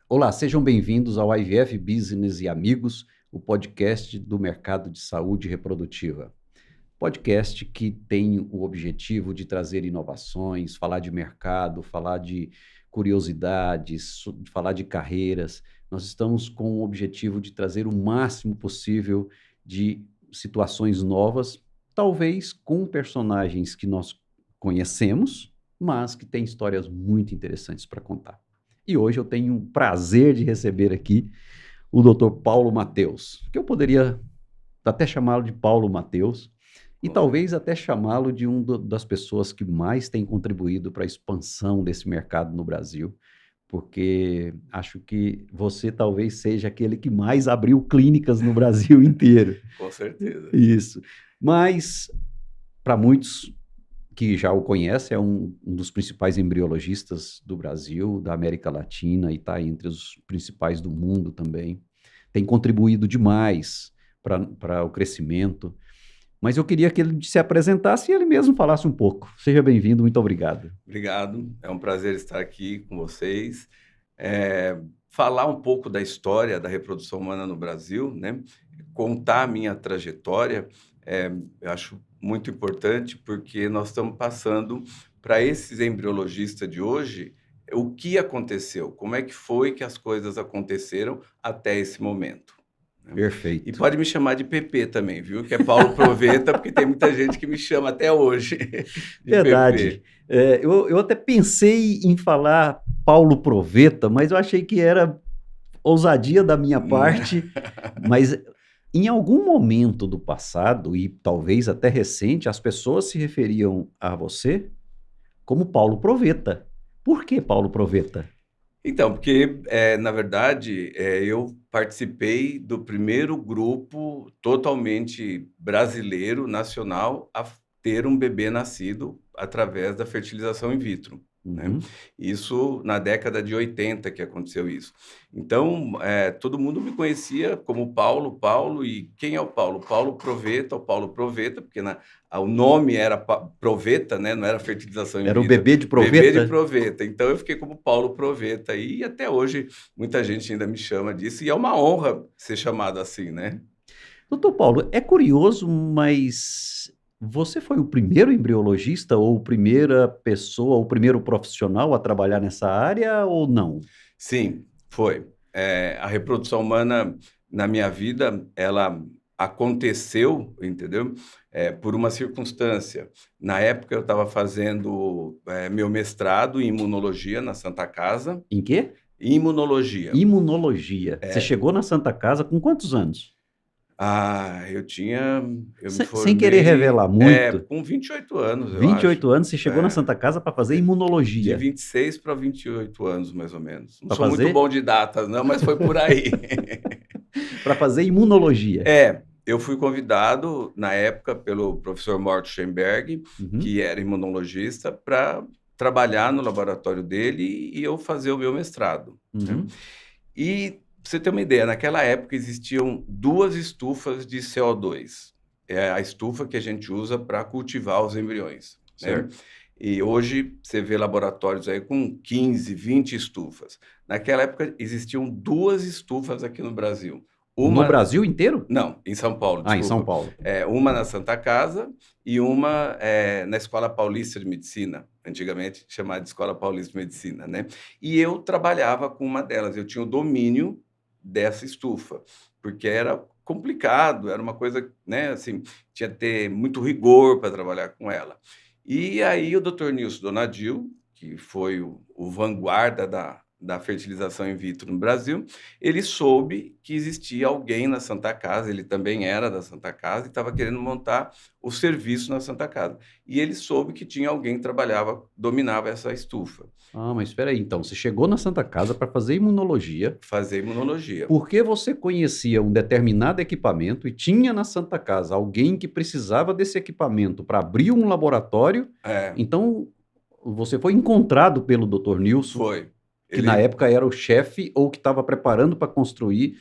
Olá, sejam bem-vindos ao IVF Business e Amigos, o podcast do mercado de saúde reprodutiva. Podcast que tem o objetivo de trazer inovações, falar de mercado, falar de curiosidades, falar de carreiras. Nós estamos com o objetivo de trazer o máximo possível de situações novas, talvez com personagens que nós conhecemos, mas que têm histórias muito interessantes para contar. E hoje eu tenho o prazer de receber aqui o Dr. Paulo Matheus, que eu poderia até chamá-lo de Paulo Matheus, e talvez até chamá-lo de das pessoas que mais têm contribuído para a expansão desse mercado no Brasil, porque acho que você talvez seja aquele que mais abriu clínicas no Brasil inteiro. Com certeza. Isso. Mas, para muitos que já o conhece, é um dos principais embriologistas do Brasil, da América Latina, e está entre os principais do mundo também. Tem contribuído demais para o crescimento. Mas eu queria que ele se apresentasse e ele mesmo falasse um pouco. Seja bem-vindo, muito obrigado. Obrigado, é um prazer estar aqui com vocês. Falar um pouco da história da reprodução humana no Brasil, né? Contar a minha trajetória, eu acho muito importante, porque nós estamos passando para esses embriologistas de hoje o que aconteceu, como é que foi que as coisas aconteceram até esse momento. Perfeito. E pode me chamar de PP também, viu? Que é Paulo Proveta, porque tem muita gente que me chama até hoje de Verdade. Eu até pensei em falar Paulo Proveta, mas eu achei que era ousadia da minha parte, mas em algum momento do passado, e talvez até recente, as pessoas se referiam a você como Paulo Proveta. Por que Paulo Proveta? Então, porque, na verdade, eu participei do primeiro grupo totalmente brasileiro, nacional, a ter um bebê nascido através da fertilização in vitro. Né? Isso na década de 80 que aconteceu isso. Então, todo mundo me conhecia como Paulo, e quem é o Paulo? Paulo Proveta, porque o nome era Proveta, né? Não era fertilização in vitro. Era o bebê de Proveta? Bebê de Proveta. Então, eu fiquei como Paulo Proveta, e até hoje muita gente ainda me chama disso, e é uma honra ser chamado assim, né? Doutor Paulo, é curioso, mas você foi o primeiro embriologista ou primeira pessoa, ou primeiro profissional a trabalhar nessa área ou não? Sim, foi. A reprodução humana, na minha vida, ela aconteceu, entendeu? Por uma circunstância. Na época, eu estava fazendo meu mestrado em imunologia na Santa Casa. Em quê? Imunologia. Imunologia. Você chegou na Santa Casa com quantos anos? Eu me formei... Sem querer revelar muito. Com 28 anos, eu 28 acho. anos, você chegou na Santa Casa para fazer imunologia. De 26 para 28 anos, mais ou menos. Não Pra sou fazer? muito bom de datas, não, mas foi por aí. Para fazer imunologia. Eu fui convidado, na época, pelo professor Mort Schoenberg, que era imunologista, para trabalhar no laboratório dele e eu fazer o meu mestrado. Né? E, pra você ter uma ideia, naquela época existiam 2 estufas de CO2. É a estufa que a gente usa para cultivar os embriões. Né? E hoje você vê laboratórios aí com 15, 20 estufas. Naquela época existiam 2 estufas aqui no Brasil. No Brasil inteiro? Não, em São Paulo, desculpa. Em São Paulo. Uma na Santa Casa e uma na Escola Paulista de Medicina, antigamente chamada de Escola Paulista de Medicina, né? E eu trabalhava com uma delas, eu tinha o domínio dessa estufa, porque era complicado, era uma coisa, né, assim, tinha que ter muito rigor para trabalhar com ela. E aí o Dr. Nilson Donadil, que foi o vanguarda da fertilização in vitro no Brasil, ele soube que existia alguém na Santa Casa, ele também era da Santa Casa e estava querendo montar o serviço na Santa Casa. E ele soube que tinha alguém que dominava essa estufa. Mas espera aí, então, você chegou na Santa Casa para fazer imunologia. Fazer imunologia. Porque você conhecia um determinado equipamento e tinha na Santa Casa alguém que precisava desse equipamento para abrir um laboratório. Então, você foi encontrado pelo Dr. Nilson. Foi. Que na época era o chefe ou que estava preparando para construir.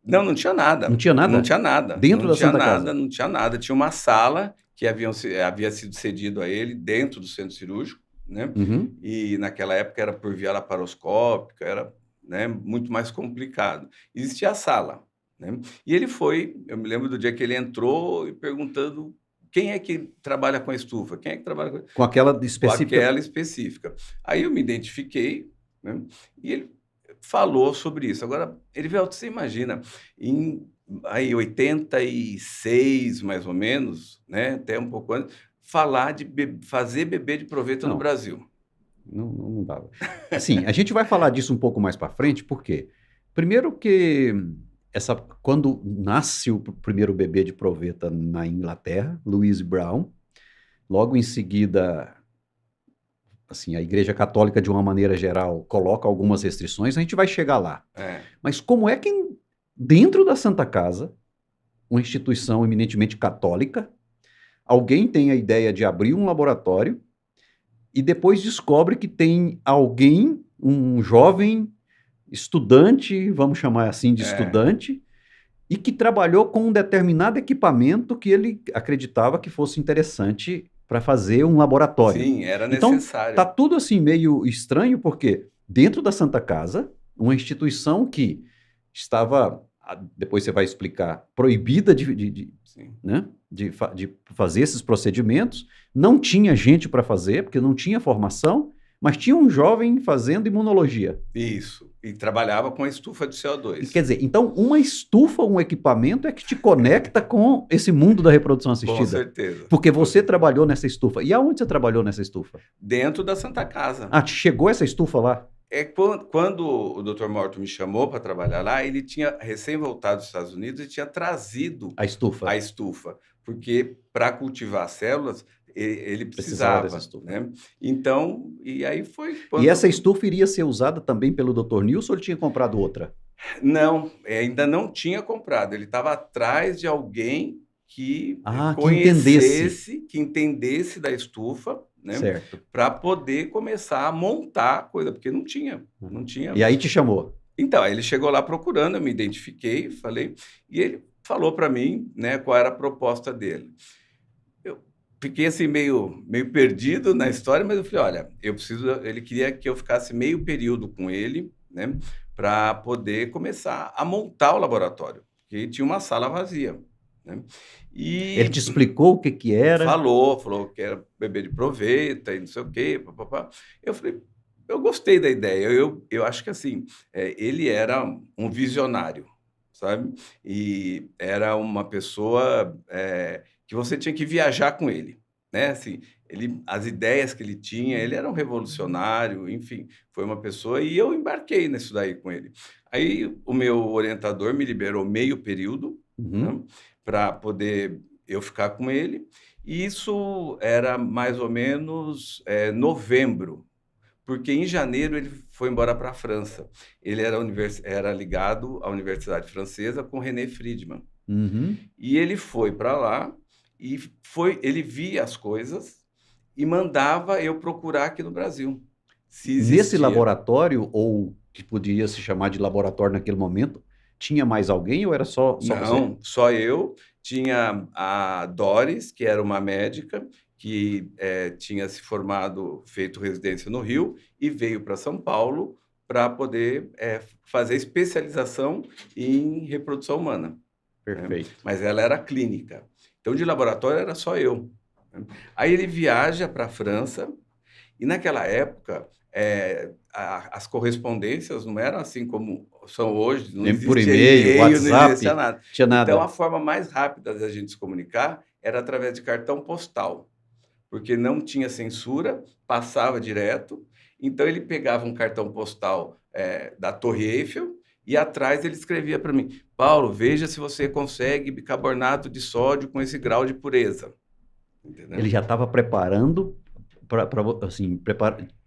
Não tinha nada. Não tinha nada? Não tinha nada. Dentro da Santa Casa? Não tinha nada. Tinha uma sala que havia sido cedido a ele dentro do centro cirúrgico, né? Uhum. E naquela época era por via laparoscópica, era, né, muito mais complicado. Existia a sala, né? E ele foi, eu me lembro do dia que ele entrou e perguntando quem é que trabalha com a estufa, quem é que trabalha Com aquela com específica. aquela específica. Aí eu me identifiquei, né? E ele falou sobre isso. Agora, Erivelto, você imagina, em aí 86, mais ou menos, né, até um pouco antes, falar de fazer bebê de proveta no Não, Brasil. não dava. Assim, a gente vai falar disso um pouco mais para frente, por quê? Primeiro que quando nasce o primeiro bebê de proveta na Inglaterra, Louise Brown, logo em seguida, assim, a Igreja Católica, de uma maneira geral, coloca algumas restrições, a gente vai chegar lá. É, Mas como é que dentro da Santa Casa, uma instituição eminentemente católica, alguém tem a ideia de abrir um laboratório e depois descobre que tem alguém, um jovem estudante, vamos chamar assim de é. estudante, e que trabalhou com um determinado equipamento que ele acreditava que fosse interessante para fazer um laboratório. Sim, era Então, tá necessário. tudo assim meio estranho, porque dentro da Santa Casa, uma instituição que estava, depois você vai explicar, proibida Sim. né, de fazer esses procedimentos, não tinha gente para fazer, porque não tinha formação, mas tinha um jovem fazendo imunologia. Isso. E trabalhava com a estufa de E, CO2. quer dizer, então uma estufa, um equipamento é que te conecta com esse mundo da reprodução Com assistida. certeza. Porque você trabalhou nessa estufa. E aonde você trabalhou nessa estufa? Dentro da Santa Casa. Ah, te chegou essa estufa lá? É quando o Dr. Morton me chamou para trabalhar lá, ele tinha recém voltado dos Estados Unidos e tinha trazido A estufa. a estufa, porque para cultivar células ele Precisava dessa precisava, estufa. né? Então, e aí foi E quando... essa estufa iria ser usada também pelo Dr. Nilson ou ele tinha comprado outra? Não, ainda não tinha comprado. Ele estava atrás de alguém que Que entendesse. conhecesse, que entendesse da estufa, né? Certo. Para poder começar a montar a coisa, porque não tinha. E aí te chamou. Então, aí ele chegou lá procurando, eu me identifiquei, falei, e ele falou para mim, né, qual era a proposta dele. Eu fiquei assim meio perdido na história, mas eu falei, olha, ele queria que eu ficasse meio período com ele, né, para poder começar a montar o laboratório, porque tinha uma sala vazia, né? Ele E te explicou o que que era? falou que era bebê de proveta e não sei o quê, papapá. Eu falei, eu gostei da ideia. Eu acho que assim, ele era um visionário, sabe? E era uma pessoa que você tinha que viajar com ele, né? Assim, as ideias que ele tinha, ele era um revolucionário, enfim, foi uma pessoa e eu embarquei nisso daí com ele. Aí o meu orientador me liberou meio período, né, Uhum. para poder eu ficar com ele. E isso era mais ou menos novembro, porque em janeiro ele foi embora para a França. Ele era ligado à Universidade Francesa com René Friedman. Uhum. E ele foi para lá e ele via as coisas e mandava eu procurar aqui no Brasil, se Nesse existia. laboratório, ou que podia se chamar de laboratório naquele momento, tinha mais alguém ou era só você? Não, só eu. Tinha a Doris, que era uma médica, que tinha se formado, feito residência no Rio, e veio para São Paulo para poder fazer especialização em reprodução humana, né? Perfeito. Mas ela era clínica. Então, de laboratório era só eu, né? Aí ele viaja para a França, e naquela época as correspondências não eram assim como são hoje, não Por existia e-mail, e-mail, não WhatsApp, existia nada. tinha nada. Então, a forma mais rápida da gente se comunicar era através de cartão postal, porque não tinha censura, passava direto. Então, ele pegava um cartão postal da Torre Eiffel e atrás ele escrevia para mim: Paulo, veja se você consegue bicarbonato de sódio com esse grau de pureza. Entendeu? Ele já estava preparando assim,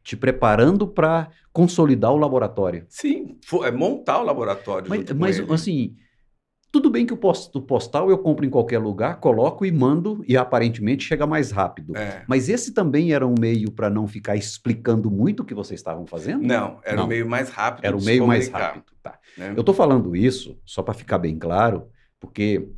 te preparando para consolidar o laboratório. Sim, montar o laboratório junto com ele. Assim, tudo bem que o postal eu compro em qualquer lugar, coloco e mando e aparentemente chega mais rápido. Mas esse também era um meio para não ficar explicando muito o que vocês estavam fazendo? Não, era o meio mais rápido Era o de meio se mais comunicar, rápido. Tá. né? Eu estou falando isso só para ficar bem claro, porque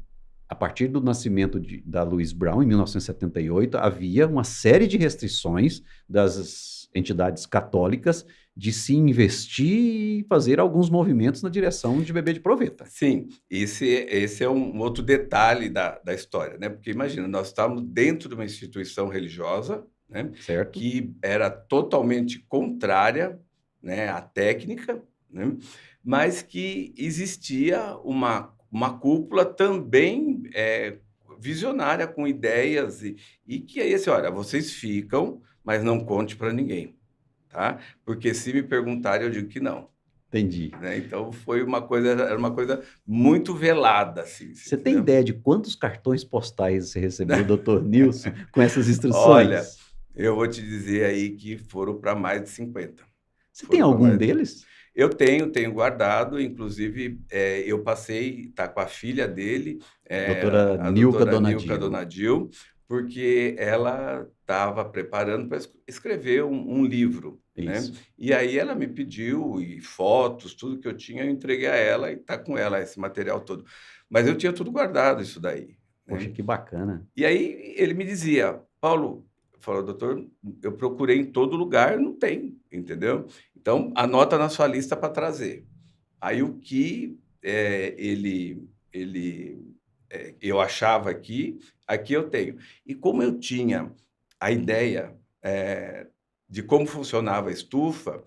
a partir do nascimento da Louise Brown, em 1978, havia uma série de restrições das entidades católicas de se investir e fazer alguns movimentos na direção de bebê de proveta. Sim, esse é um outro detalhe da história, né? Porque imagina, nós estávamos dentro de uma instituição religiosa, né? Certo? Que era totalmente contrária, né, à técnica, né? Mas que existia uma cúpula também visionária, com ideias, e que aí, assim, olha, vocês ficam, mas não conte para ninguém, tá? Porque se me perguntarem, eu digo que não. Entendi. Né? Então era uma coisa muito velada, assim, Você tem entendeu? ideia de quantos cartões postais você recebeu, doutor Nilson, com essas Olha, instruções? eu vou te dizer aí que foram para mais de 50. Você tem Foram para algum mais. deles? Eu tenho guardado, inclusive eu passei, tá com a filha dele, Doutora a Nilka doutora Nilka Donadil. Donadil, porque ela estava preparando para escrever um livro, né? Isso. E aí ela me pediu, e fotos, tudo que eu tinha, eu entreguei a ela, e está com ela esse material todo. Mas eu tinha tudo guardado isso daí, Poxa, né? que bacana. E aí ele me dizia, Paulo, falou, doutor, eu procurei em todo lugar, não tem, entendeu? Então, anota na sua lista para trazer. Aí o que eu achava aqui eu tenho. E como eu tinha a ideia de como funcionava a estufa,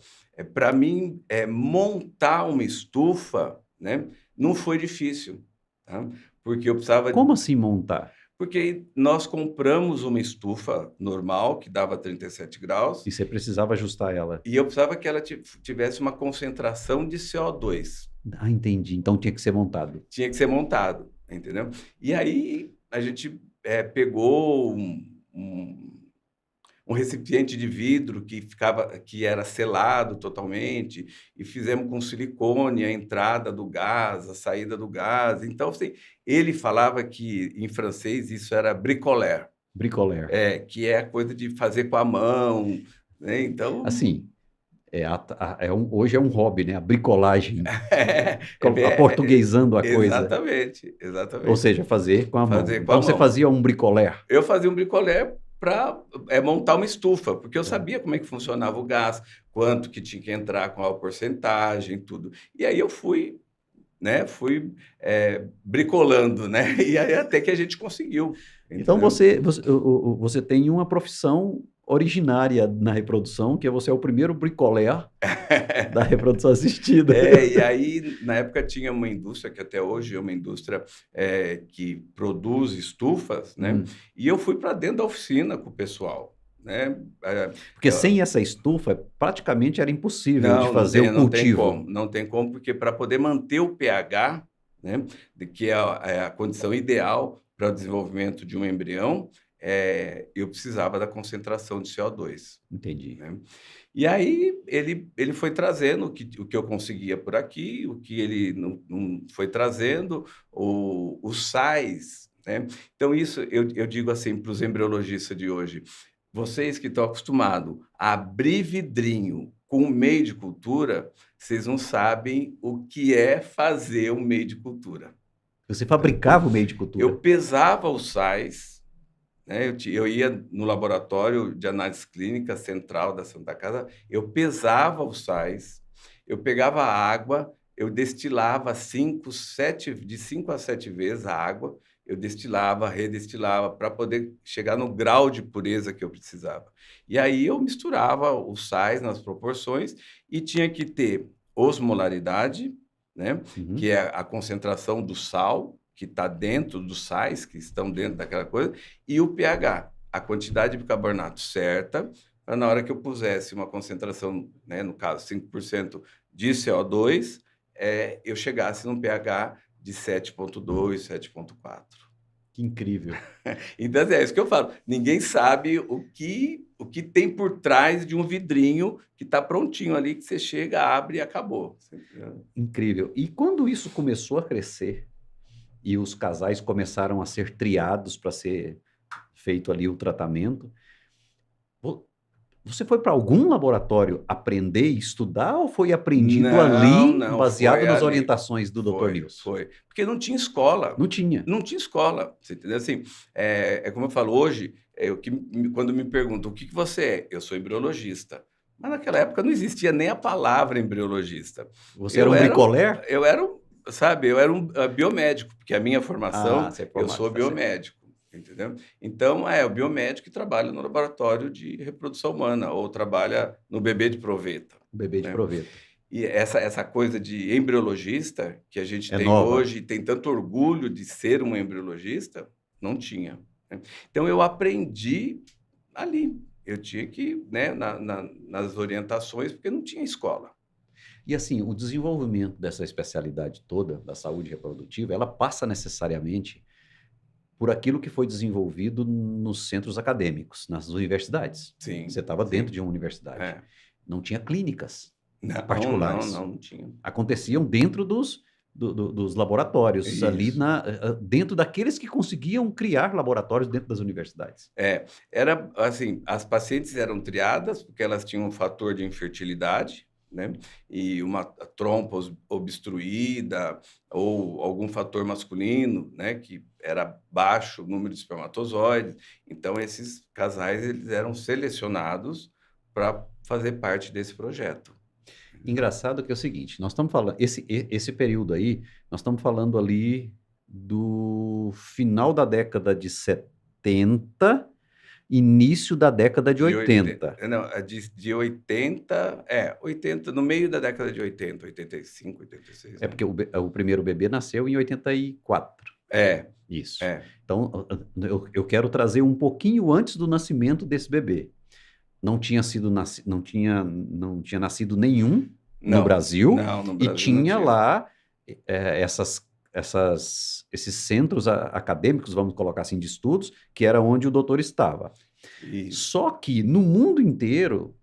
para mim, montar uma estufa, né, não foi difícil, tá? Porque eu precisava. Como assim montar? Porque nós compramos uma estufa normal, que dava 37 graus, E você precisava ajustar ela. e eu precisava que ela tivesse uma concentração de CO2. Ah, entendi. Então tinha que ser montado. Tinha que ser montado, entendeu? E aí a gente pegou um recipiente de vidro que era selado totalmente, e fizemos com silicone a entrada do gás, a saída do gás. Então, assim, ele falava que, em francês, isso era bricolage, Bricoleur. que é a coisa de fazer com a mão, né? Então, Assim, hoje é um hobby, né? A bricolagem, é, aportuguesando a coisa. exatamente, Ou exatamente. seja, fazer com a mão. Fazer com a Então você mão. fazia um bricolé. Eu fazia um bricolé para montar uma estufa, porque eu Tá. sabia como é que funcionava o gás, quanto que tinha que entrar, qual a porcentagem, tudo. E aí eu fui, né, bricolando, né? E aí até que a gente conseguiu, Então entendeu? você tem uma profissão originária na reprodução, que você é o primeiro bricolé da reprodução assistida. E aí, na época, tinha uma indústria, que até hoje é uma indústria que produz estufas, né? E eu fui para dentro da oficina com o pessoal, né? Porque sem essa estufa, praticamente era impossível de Não, fazer o não tem cultivo. como, não tem como, porque para poder manter o pH, né, que é a condição ideal para o desenvolvimento de um embrião, eu precisava da concentração de CO2. Entendi. Né? E aí ele foi trazendo o que eu conseguia por aqui, o que ele não foi trazendo, os sais, né? Então, isso eu digo assim para os embriologistas de hoje: vocês que estão acostumados a abrir vidrinho com meio de cultura, vocês não sabem o que é fazer um meio de cultura. Você fabricava o meio de cultura? Eu pesava os sais, né? Eu ia no laboratório de análise clínica central da Santa Casa, eu pesava os sais, eu pegava a água, eu destilava de 5 a 7 vezes a água, eu destilava, redestilava, para poder chegar no grau de pureza que eu precisava. E aí eu misturava os sais nas proporções e tinha que ter osmolaridade, né? Que é a concentração do sal, que está dentro dos sais, que estão dentro daquela coisa, e o pH, a quantidade de bicarbonato certa, para na hora que eu pusesse uma concentração, né, no caso 5% de CO2, eu chegasse num pH de 7,2, 7,4. Que incrível. Então, é isso que eu falo. Ninguém sabe o que tem por trás de um vidrinho que está prontinho ali, que você chega, abre e acabou. Incrível. E quando isso começou a crescer e os casais começaram a ser triados para ser feito ali o tratamento, Você foi para algum laboratório aprender e estudar ou foi aprendido Não, ali, não, baseado foi nas ali. orientações do Dr. Nilson? Foi. Porque não tinha escola. Não tinha. Não tinha escola, você entendeu? Assim, é como eu falo hoje, quando me perguntam o que você é, eu sou embriologista. Mas naquela época não existia nem a palavra embriologista. Você era um bricolé? Eu era, sabe, eu era um biomédico, porque a minha formação, você é eu formado, sou tá certo. biomédico, entendeu? Então, o biomédico que trabalha no laboratório de reprodução humana, ou trabalha no bebê de proveta. Bebê de né? proveta. E essa coisa de embriologista, que a gente tem nova. hoje, tem tanto orgulho de ser um embriologista, não tinha. né? Então, eu aprendi ali. Eu tinha que, né, nas orientações, porque não tinha escola. E assim, o desenvolvimento dessa especialidade toda, da saúde reprodutiva, ela passa necessariamente por aquilo que foi desenvolvido nos centros acadêmicos, nas universidades. Sim. Você estava dentro de uma universidade. Não tinha clínicas particulares. Não tinha. Aconteciam dentro dos laboratórios, Isso. ali dentro daqueles que conseguiam criar laboratórios dentro das universidades. Era assim, as pacientes eram triadas porque elas tinham um fator de infertilidade, né? E uma trompa obstruída ou algum fator masculino, né? Que era baixo o número de espermatozoides. Então, esses casais eles eram selecionados para fazer parte desse projeto. Engraçado que é o seguinte, nós estamos falando, esse período aí, nós estamos falando ali do final da década de 70, início da década de 80. Não, de 80, 80, no meio da década de 80, 85, 86. Porque o primeiro bebê nasceu em 84. Isso. Então, eu quero trazer um pouquinho antes do nascimento desse bebê. Não tinha nascido nenhum no Brasil, no Brasil e tinha lá esses centros acadêmicos, vamos colocar assim, de estudos, que era onde o doutor estava. Isso. Só que no mundo inteiro,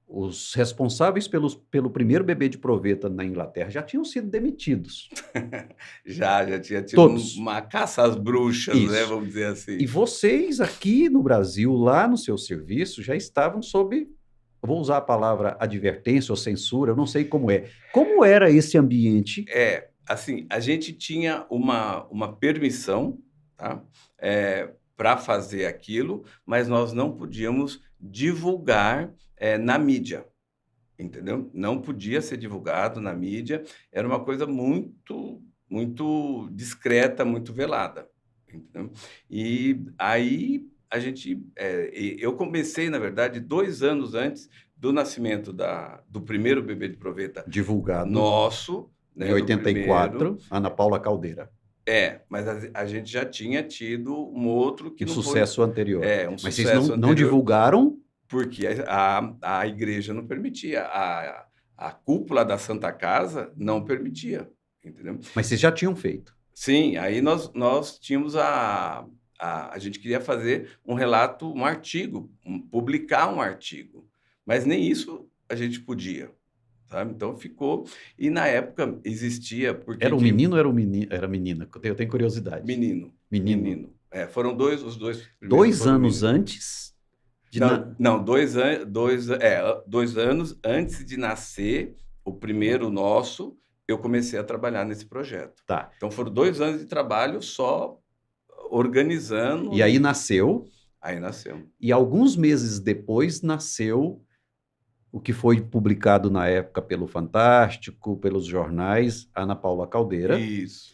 os responsáveis pelo primeiro bebê de proveta na Inglaterra já tinham sido demitidos. já tinha tido Todos. Uma caça às bruxas, né, vamos dizer assim. E vocês aqui no Brasil, lá no seu serviço, já estavam sob, vou usar a palavra advertência ou censura, eu não sei como é. Como era esse ambiente? Assim, a gente tinha uma permissão, tá? Para fazer aquilo, mas nós não podíamos divulgar na mídia, entendeu? Não podia ser divulgado na mídia, era uma coisa muito, muito discreta, muito velada, entendeu? E aí eu comecei, na verdade, 2 anos antes do nascimento do primeiro bebê de proveta divulgado nosso, né, em 84, Ana Paula Caldeira. Mas a gente já tinha tido um outro que um não sucesso foi... anterior. Mas vocês não divulgaram? Porque a igreja não permitia, a cúpula da Santa Casa não permitia, entendeu? Mas vocês já tinham feito? Sim, aí nós tínhamos a gente queria fazer um relato, um artigo, publicar um artigo, mas nem isso a gente podia. Sabe? Então ficou. E na época existia. Porque era um menino ou era menina? Eu tenho curiosidade. Menino. Foram os dois. 2 anos antes? Não, 2 anos antes de nascer o primeiro nosso, eu comecei a trabalhar nesse projeto. Tá. Então foram 2 anos de trabalho só organizando. E aí nasceu? Aí nasceu. E alguns meses depois nasceu o que foi publicado na época pelo Fantástico, pelos jornais, Ana Paula Caldeira. Isso.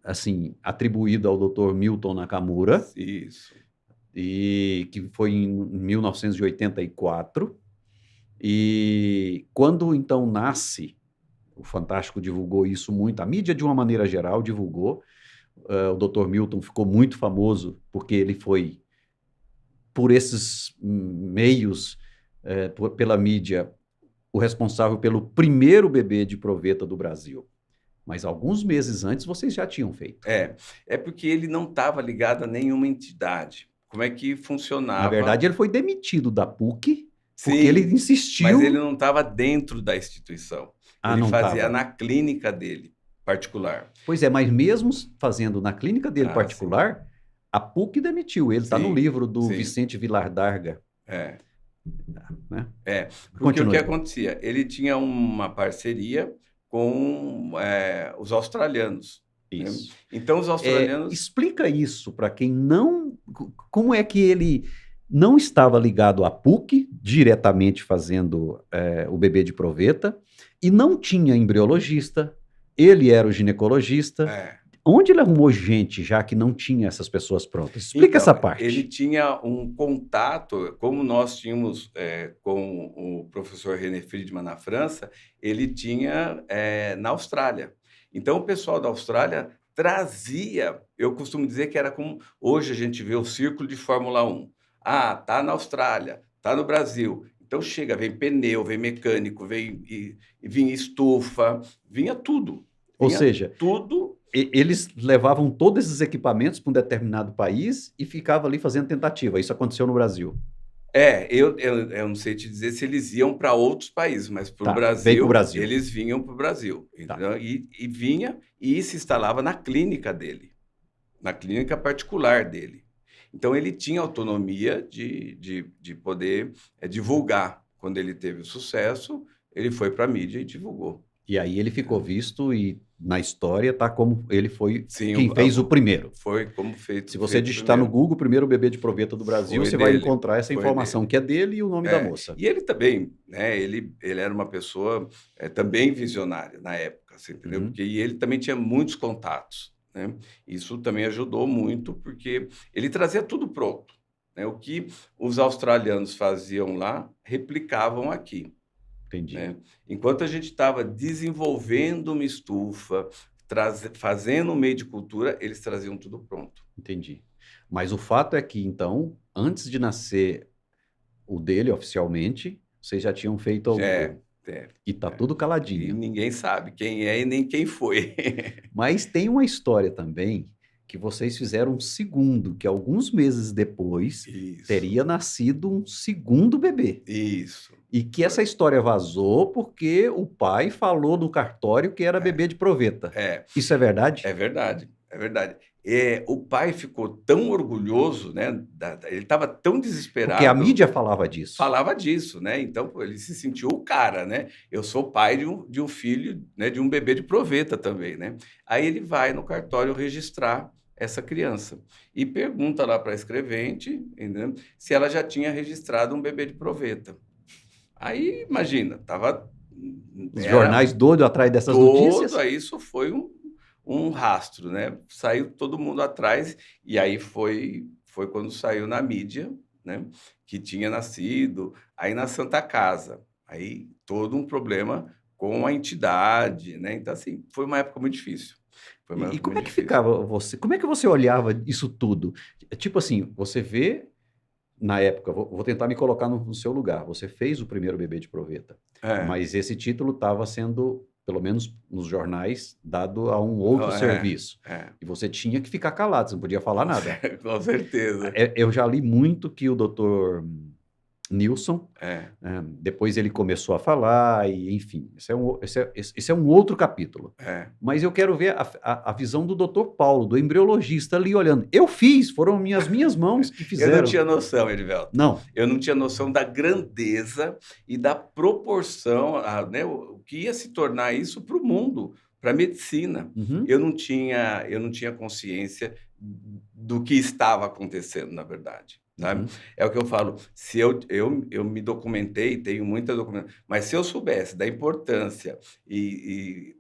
Assim, atribuído ao Dr. Milton Nakamura. Isso. E que foi em 1984. E quando então nasce, o Fantástico divulgou isso muito, a mídia de uma maneira geral divulgou. O Dr. Milton ficou muito famoso porque ele foi, por esses meios, pela mídia, o responsável pelo primeiro bebê de proveta do Brasil. Mas alguns meses antes vocês já tinham feito. É porque ele não estava ligado a nenhuma entidade. Como é que funcionava? Na verdade, ele foi demitido da PUC, porque ele insistiu... Mas ele não estava dentro da instituição. Ele fazia na clínica dele, particular. Pois é, mas mesmo fazendo na clínica dele particular, a PUC demitiu. Ele está no livro do Vicente Vilar Darga. né? Porque o que Continue. acontecia? Ele tinha uma parceria com os australianos, né? Isso. Então, os australianos... Explica isso para quem não... Como é que ele não estava ligado à PUC, diretamente fazendo o bebê de proveta, e não tinha embriologista, ele era o ginecologista. Onde ele arrumou gente, já que não tinha essas pessoas prontas? Explica essa parte. Ele tinha um contato, como nós tínhamos com o professor René Friedman na França, ele tinha na Austrália. Então, o pessoal da Austrália trazia, eu costumo dizer que era como hoje a gente vê o círculo de Fórmula 1. Ah, tá na Austrália, tá no Brasil. Então chega, vem pneu, vem mecânico, vinha estufa, vinha tudo. Ou seja, tudo. Eles levavam todos esses equipamentos para um determinado país e ficavam ali fazendo tentativa. Isso aconteceu no Brasil. Eu não sei te dizer se eles iam para outros países, mas para o Brasil, eles vinham para o Brasil. Entendeu? E vinha e se instalava na clínica dele, na clínica particular dele. Então, ele tinha autonomia de poder divulgar. Quando ele teve o sucesso, ele foi para a mídia e divulgou. E aí ele ficou visto e na história tá como ele foi quem fez o primeiro. Foi como feito. Se você digitar no Google, o primeiro bebê de proveta do Brasil, você vai encontrar essa informação, que é dele e o nome da moça. E ele também, né? Ele era uma pessoa também visionária na época, você entendeu? Porque ele também tinha muitos contatos, né? Isso também ajudou muito, porque ele trazia tudo pronto, né? O que os australianos faziam lá, replicavam aqui. Entendi. Né? Enquanto a gente estava desenvolvendo uma estufa, fazendo um meio de cultura, eles traziam tudo pronto. Entendi. Mas o fato é que, então, antes de nascer o dele oficialmente, vocês já tinham feito algum. E tá tudo caladinho. E ninguém sabe quem é e nem quem foi. Mas tem uma história também que vocês fizeram um segundo, que alguns meses depois teria nascido um segundo bebê. Isso. E que essa história vazou porque o pai falou no cartório que era bebê de proveta. Isso é verdade? É verdade, é verdade. O pai ficou tão orgulhoso, né? Ele estava tão desesperado. Porque a mídia falava disso. Falava disso, né? Então, ele se sentiu o cara, né? Eu sou pai de um filho, né? De um bebê de proveta também, né? Aí ele vai no cartório registrar essa criança e pergunta lá para a escrevente, entendeu? Se ela já tinha registrado um bebê de proveta. Aí, imagina, os jornais doidos atrás dessas notícias. Aí isso foi um rastro, né? Saiu todo mundo atrás e aí foi quando saiu na mídia, né? Que tinha nascido aí na Santa Casa. Aí todo um problema com a entidade, né? Então, assim, foi uma época muito difícil. E como é que ficava você? Como é que você olhava isso tudo? Tipo assim, você vê, na época, vou tentar me colocar no seu lugar. Você fez o primeiro bebê de proveta, mas esse título estava sendo, pelo menos nos jornais, dado a um outro serviço. E você tinha que ficar calado, você não podia falar nada. Com certeza. Eu já li muito que o doutor Nilson, depois ele começou a falar, e enfim, esse é um outro capítulo. Mas eu quero ver a visão do doutor Paulo, do embriologista, ali olhando. Eu fiz, foram minhas mãos que fizeram. Eu não tinha noção, Erivelto. Não. Eu não tinha noção da grandeza e da proporção, né, o que ia se tornar isso para o mundo, para a medicina. Eu não tinha consciência do que estava acontecendo, na verdade. Sabe? É o que eu falo, se eu me documentei, tenho muita documentação, mas se eu soubesse da importância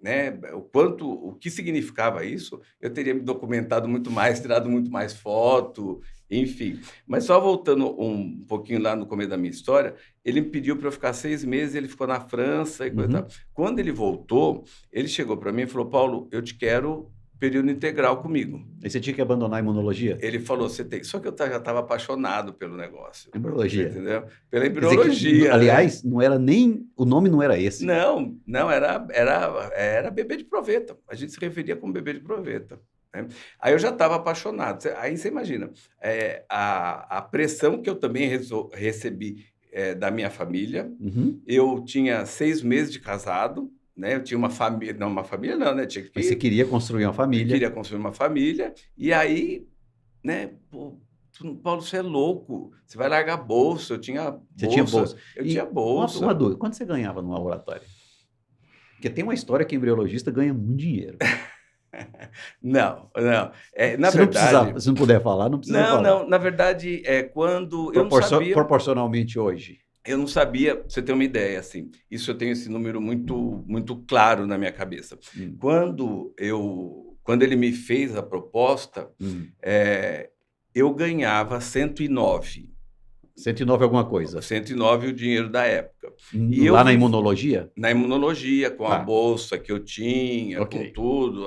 né, o que significava isso, eu teria me documentado muito mais, tirado muito mais foto, enfim. Mas só voltando um pouquinho lá no começo da minha história, ele me pediu para eu ficar 6 meses, ele ficou na França e coisa e tal. Quando ele voltou, ele chegou para mim e falou: Paulo, eu te quero período integral comigo. E você tinha que abandonar a imunologia? Ele falou, você tem... Só que eu já estava apaixonado pelo negócio. Embriologia. Entendeu? Pela embriologia. Que, aliás, não era nem... O nome não era esse. Não, era bebê de proveta. A gente se referia como bebê de proveta. Né? Aí eu já estava apaixonado. Aí você imagina, a pressão que eu também recebi da minha família. Eu tinha 6 meses de casado, né? Eu tinha uma família, não, né? Mas você queria construir uma família. Eu queria construir uma família, e aí, né? Pô, Paulo, você é louco, você vai largar bolsa. Eu tinha Você tinha bolsa, bolsa. eu E tinha bolsa. uma dúvida, quanto você ganhava no laboratório? Porque tem uma história que embriologista ganha muito dinheiro. Não, não. Na Se não precisar, verdade, se não puder falar, não precisa não, falar. não. Na verdade, quando eu não sabia. Proporcionalmente hoje. Eu não sabia, pra você ter uma ideia, assim, isso eu tenho esse número muito, muito claro na minha cabeça. Hum, Quando ele me fez a proposta, hum. eu ganhava 109. 109 alguma coisa. 109 o dinheiro da época. E eu Lá na vi imunologia? na imunologia, com a Tá, bolsa que eu tinha, com ok. tudo,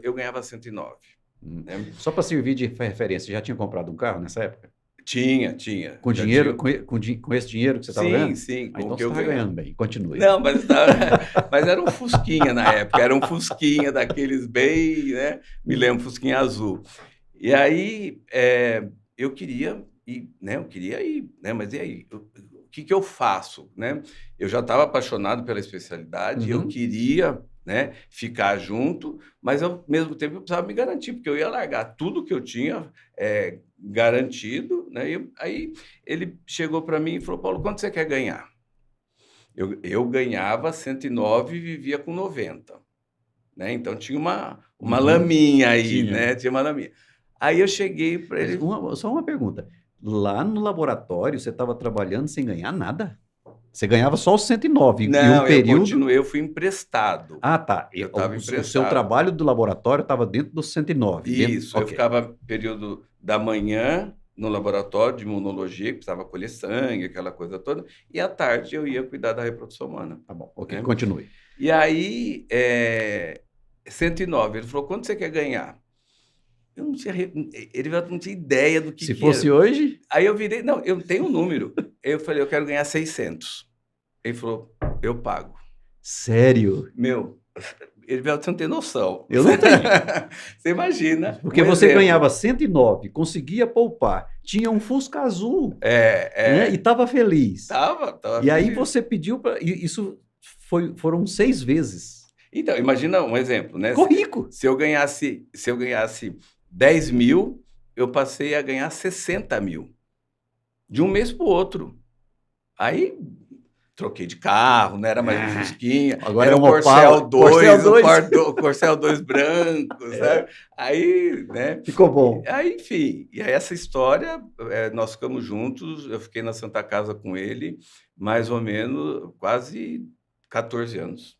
eu ganhava 109, Hum. né? Só para servir de referência, você já tinha comprado um carro nessa época? Tinha, Com já dinheiro, tinha. com esse dinheiro que você estava Sim, ganhando? sim, Ah, com o então que você eu estava ganhava. ganhando bem. Continue. Não, mas era um Fusquinha na época, era um Fusquinha daqueles bem, né? Me lembro, Fusquinha azul. E aí eu queria ir, né? Eu queria ir, né? Mas e aí? O que eu faço, né? Eu já estava apaixonado pela especialidade, eu Uhum. queria, né, ficar junto, mas ao mesmo tempo eu precisava me garantir, porque eu ia largar tudo que eu tinha garantido, né? E aí ele chegou para mim e falou: Paulo, quanto você quer ganhar? Eu ganhava 109 e vivia com 90, né? Então tinha uma Uhum. laminha aí, Tinha. né? Tinha uma laminha. Aí eu cheguei para Mas ele. só uma pergunta. Lá no laboratório, você estava trabalhando sem ganhar nada? Você ganhava só os 109 e um Não, eu período. continuei, eu fui emprestado. Ah, tá. Eu estava O seu emprestado. trabalho do laboratório estava dentro dos 109. Dentro... Isso, eu Ok. ficava período da manhã no laboratório de imunologia, que precisava colher sangue, aquela coisa toda, e à tarde eu ia cuidar da reprodução humana. Tá bom, ok, Né? continue. E aí, 109, ele falou: quanto você quer ganhar? Eu não tinha, ele não tinha ideia do Se que era. fosse hoje, Aí eu virei, não, eu tenho um número. Eu falei: eu quero ganhar 600. Ele falou: eu pago. sério, Meu, Erivelto, você não tem noção. eu não tenho. Você imagina Porque um você ganhava exemplo. 109, conseguia poupar, tinha um Fusca azul, né, e É, estava feliz. tava E aí feliz. você pediu para. Isso foram 6 vezes. Então, imagina um exemplo, né? Ficou rico. Se eu ganhasse 10 mil, eu passei a ganhar 60 mil. De um mês para o outro. Aí troquei de carro, não era mais um Fusquinha, Agora é era o um Corcel Opala. Corcel 2, 2. o Corcel 2 branco, sabe? Aí, né? Ficou bom. Aí, enfim, e aí essa história, nós ficamos juntos, eu fiquei na Santa Casa com ele, mais ou menos quase 14 anos.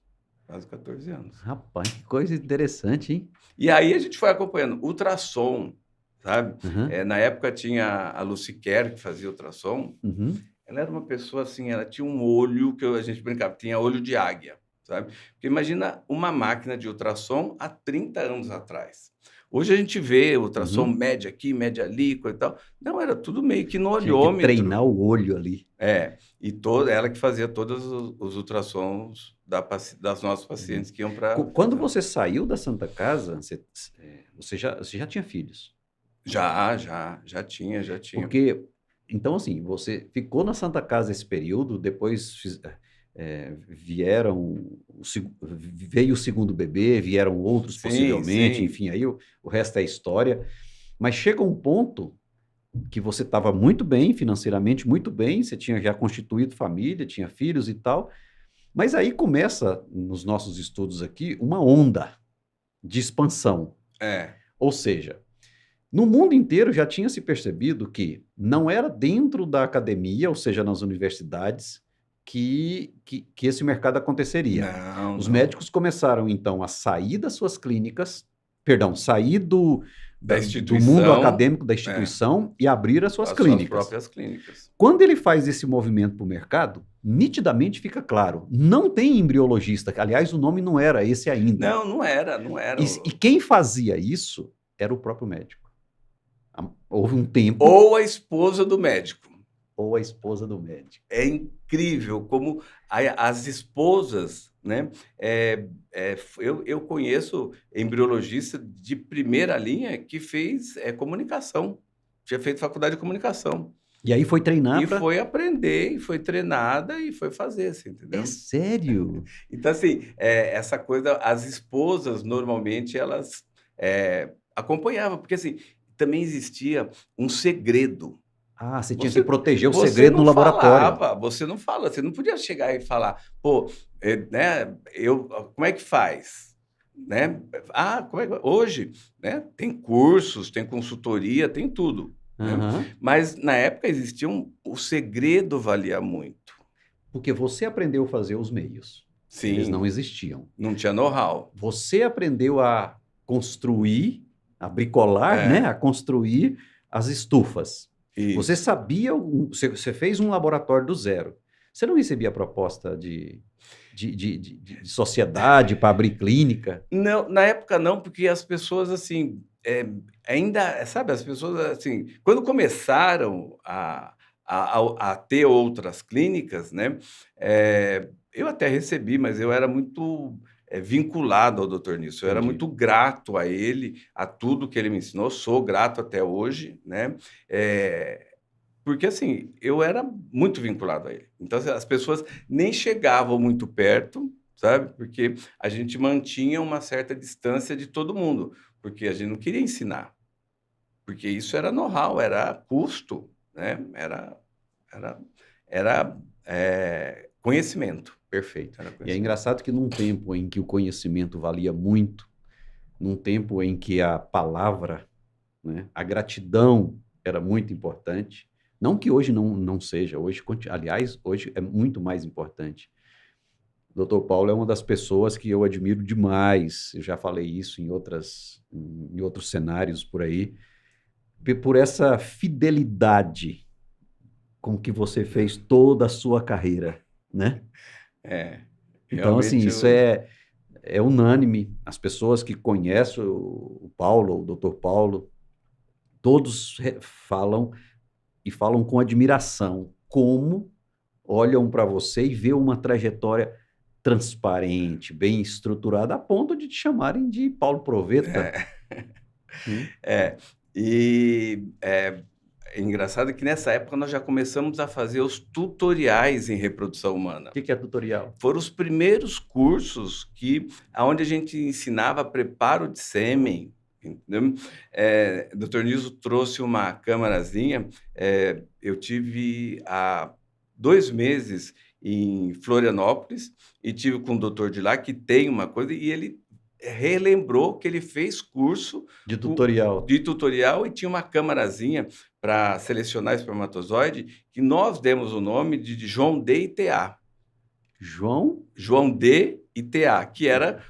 Quase 14 anos. Rapaz, que coisa interessante, hein? E aí a gente foi acompanhando ultrassom, sabe? Uhum, Na época tinha a Lucy Kerr, que fazia ultrassom. uhum. Ela era uma pessoa assim, ela tinha um olho que a gente brincava, tinha olho de águia, sabe? Porque imagina uma máquina de ultrassom há 30 anos atrás. Hoje a gente vê ultrassom Uhum. mede aqui, mede ali, coisa e tal. Não, era tudo meio que no Tinha que olhômetro. treinar o olho ali. E ela que fazia todos os ultrassons das nossas pacientes que iam para... Quando você saiu da Santa Casa, você já tinha filhos. Já tinha. Porque, então, assim, você ficou na Santa Casa esse período, depois veio o segundo bebê, vieram outros Sim, possivelmente, sim. enfim, aí o resto é história. Mas chega um ponto que você estava muito bem, financeiramente muito bem, você tinha já constituído família, tinha filhos e tal, mas aí começa, nos nossos estudos aqui, uma onda de expansão. Ou seja, no mundo inteiro já tinha se percebido que não era dentro da academia, ou seja, nas universidades, que esse mercado aconteceria. Não, Os não. médicos começaram, então, a sair das suas clínicas, sair do mundo acadêmico da instituição e abrir as suas clínicas. Suas próprias clínicas. Quando ele faz esse movimento para o mercado, nitidamente fica claro, não tem embriologista, aliás, o nome não era esse ainda. Não era. E quem fazia isso era o próprio médico. Houve um tempo... Ou a esposa do médico. Ou a esposa do médico. É incrível como as esposas, né? Eu conheço embriologista de primeira linha que fez comunicação, tinha feito faculdade de comunicação. E aí foi treinar E foi aprender, e foi treinada, e foi fazer, assim, entendeu? É sério? Então, assim, essa coisa, as esposas, normalmente, elas acompanhavam, porque, assim, também existia um segredo. Ah, você tinha que proteger o Você segredo no não laboratório. falava, você não fala, você não podia chegar e falar, pô, né, como é que faz? Né? Como é que, hoje, né, tem cursos, tem consultoria, tem tudo. Né? Aham. Mas na época existia o segredo valia muito. Porque você aprendeu a fazer os meios. Eles não Sim, existiam. não tinha know-how. Você aprendeu a construir, a bricolar, né? É, A construir as estufas. Você isso. sabia, você fez um laboratório do zero. Você não recebia proposta de sociedade para abrir clínica? Não, na época não, porque as pessoas, assim, ainda, sabe, as pessoas, assim, quando começaram a ter outras clínicas, né, eu até recebi, mas eu era muito vinculado ao Dr. Nisso, eu era Entendi. muito grato a ele, a tudo que ele me ensinou, sou grato até hoje, né, porque, assim, eu era muito vinculado a ele. Então, assim, as pessoas nem chegavam muito perto, sabe? Porque a gente mantinha uma certa distância de todo mundo, porque a gente não queria ensinar, porque isso era know-how, era custo, né? Era conhecimento, Perfeito. era E é conhecimento. engraçado que num tempo em que o conhecimento valia muito, num tempo em que a palavra, né, a gratidão era muito importante, não que hoje não seja, hoje, aliás, hoje é muito mais importante. O Dr. Paulo é uma das pessoas que eu admiro demais, eu já falei isso em outros cenários por aí, por essa fidelidade com que você fez toda a sua carreira, né? É, Então, assim, realmente isso eu... é unânime. As pessoas que conhecem o Paulo, o Dr. Paulo, todos falam e falam com admiração como olham para você e vê uma trajetória transparente, bem estruturada, a ponto de te chamarem de Paulo Proveta. É, Né? é, e é engraçado que nessa época nós já começamos a fazer os tutoriais em reprodução O humana. que é tutorial? Foram os primeiros cursos aonde a gente ensinava preparo de sêmen, entendeu? Dr. Nilson trouxe uma câmarazinha, eu tive há 2 meses em Florianópolis e tive com o doutor de lá que tem uma coisa e ele relembrou que ele fez curso De tutorial. de tutorial e tinha uma câmarazinha para selecionar espermatozoide que nós demos o nome de João D e TA. João? João D e TA, que era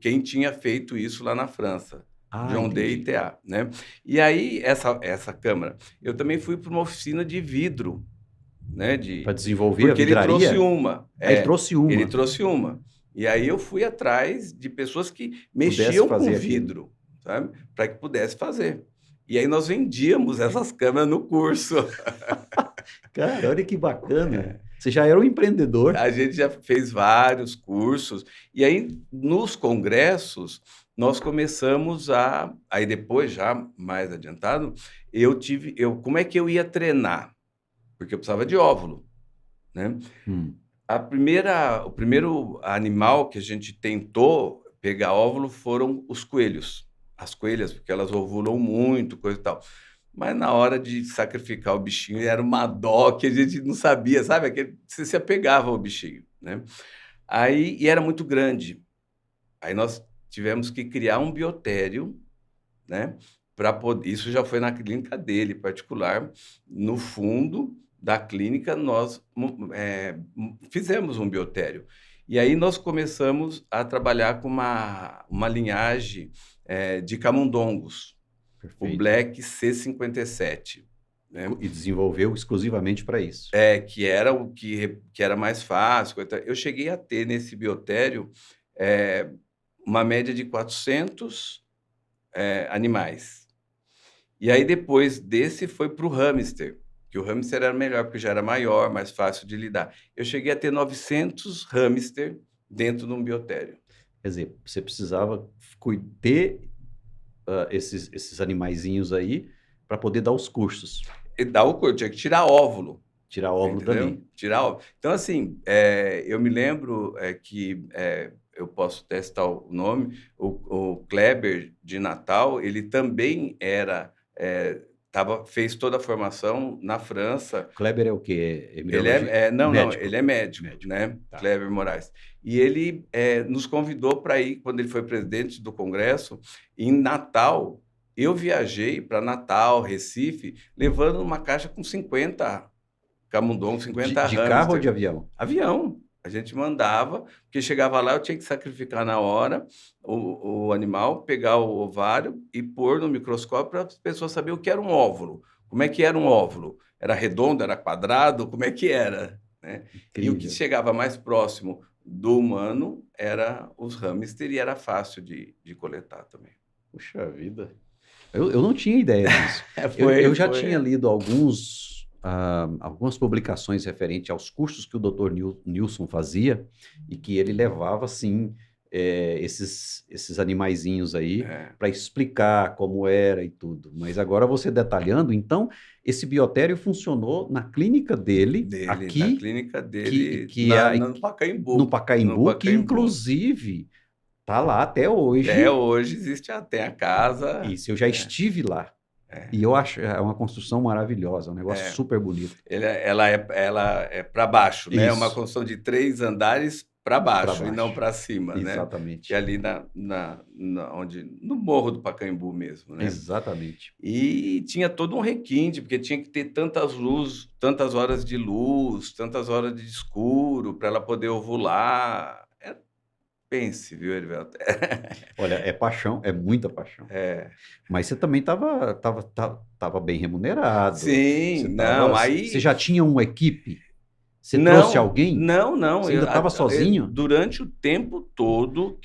quem tinha feito isso lá na França. Ah, João D e entendi. TA, né? E aí, essa câmara, eu também fui para uma oficina de vidro, né? Para desenvolver a Porque ele trouxe vidraria? uma. Aí ele trouxe Ele uma, trouxe uma. E aí eu fui atrás de pessoas que pudesse mexiam com fazer aquilo. vidro, sabe? Para que pudesse fazer. E aí nós vendíamos essas câmeras no curso. Cara, olha que bacana. Você já era um empreendedor. A gente já fez vários cursos, e aí nos congressos nós começamos aí depois, já mais adiantado, como é que eu ia treinar? Porque eu precisava de óvulo, né? Hum. O primeiro animal que a gente tentou pegar óvulo foram os coelhos, as coelhas, porque elas ovulam muito, coisa e tal. Mas na hora de sacrificar o bichinho, era uma dó que a gente não sabia, sabe? Você se apegava ao bichinho, né? Aí, e era muito grande. Aí nós tivemos que criar um biotério, né? Para poder, isso já foi na clínica dele, particular. No fundo da clínica, nós fizemos um biotério. E aí nós começamos a trabalhar com uma linhagem de camundongos, o Perfeito. Black C57, né? E desenvolveu exclusivamente para isso. Que era o que era mais fácil. Eu cheguei a ter nesse biotério uma média de 400 animais. E aí depois desse foi para o hamster, que o hamster era melhor, porque já era maior, mais fácil de lidar. Eu cheguei a ter 900 hamster dentro de um biotério. Quer dizer, você precisava ter esses animaizinhos aí para poder dar os cursos, E dá eu tinha que tirar óvulo. tirar óvulo Entendeu? dali. Tirar óvulo. Então, assim, eu me lembro que eu posso testar o nome, o Kleber de Natal, ele também era fez toda a formação na França. Kleber é o quê? Ele não, Médico? ele é médico, Médico. né? Tá. Kleber Moraes. E ele nos convidou para ir, quando ele foi presidente do Congresso, em Natal. Eu viajei para Natal, Recife, levando uma caixa com 50 camundongos, 50 De carro ou de hamster. avião? Avião. A gente mandava, porque chegava lá, eu tinha que sacrificar na hora o animal, pegar o ovário e pôr no microscópio para as pessoas saberem o que era um óvulo. Como é que era um óvulo? Era redondo, era quadrado? Como é que era? Né? E o que Incrível. chegava mais próximo do humano era os hamster e era fácil de coletar também. Puxa vida. Eu não tinha ideia disso. Foi, eu já foi. tinha lido algumas publicações referentes aos cursos que o Dr. Nilson fazia e que ele levava, assim, esses animaizinhos aí para explicar como era e tudo. Mas agora você detalhando, então, esse biotério funcionou na clínica dele aqui, na clínica dele, no Pacaembu. no Pacaembu, que inclusive está lá até hoje. Até hoje existe até a casa. Isso, eu já estive lá. E eu acho uma construção maravilhosa, um negócio super bonito. Ela é para baixo, né? É uma construção de 3 andares para baixo e não para cima, né? Exatamente. E ali no Morro do Pacaembu mesmo, né? Exatamente. E tinha todo um requinte, porque tinha que ter tantas horas de luz, tantas horas de escuro para ela poder ovular. Pense, viu, Erivelto? Olha, é paixão, é muita paixão. Mas você também estava bem remunerado. Sim, aí... Você já tinha uma equipe? Você trouxe alguém? Não. Você ainda estava sozinho? Durante o tempo todo...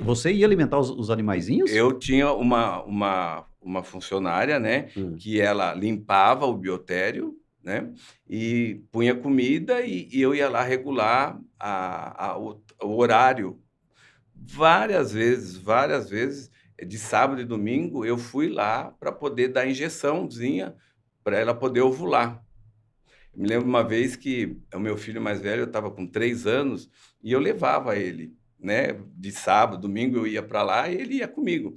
Você ia alimentar os animaizinhos? Eu tinha uma funcionária, né? Que ela limpava o biotério, né? E punha comida e eu ia lá regular o horário. Várias vezes, de sábado e domingo, eu fui lá para poder dar injeçãozinha para ela poder ovular. Eu me lembro uma vez que o meu filho mais velho, eu estava com 3 anos, e eu levava ele, né? De sábado, domingo eu ia para lá e ele ia comigo.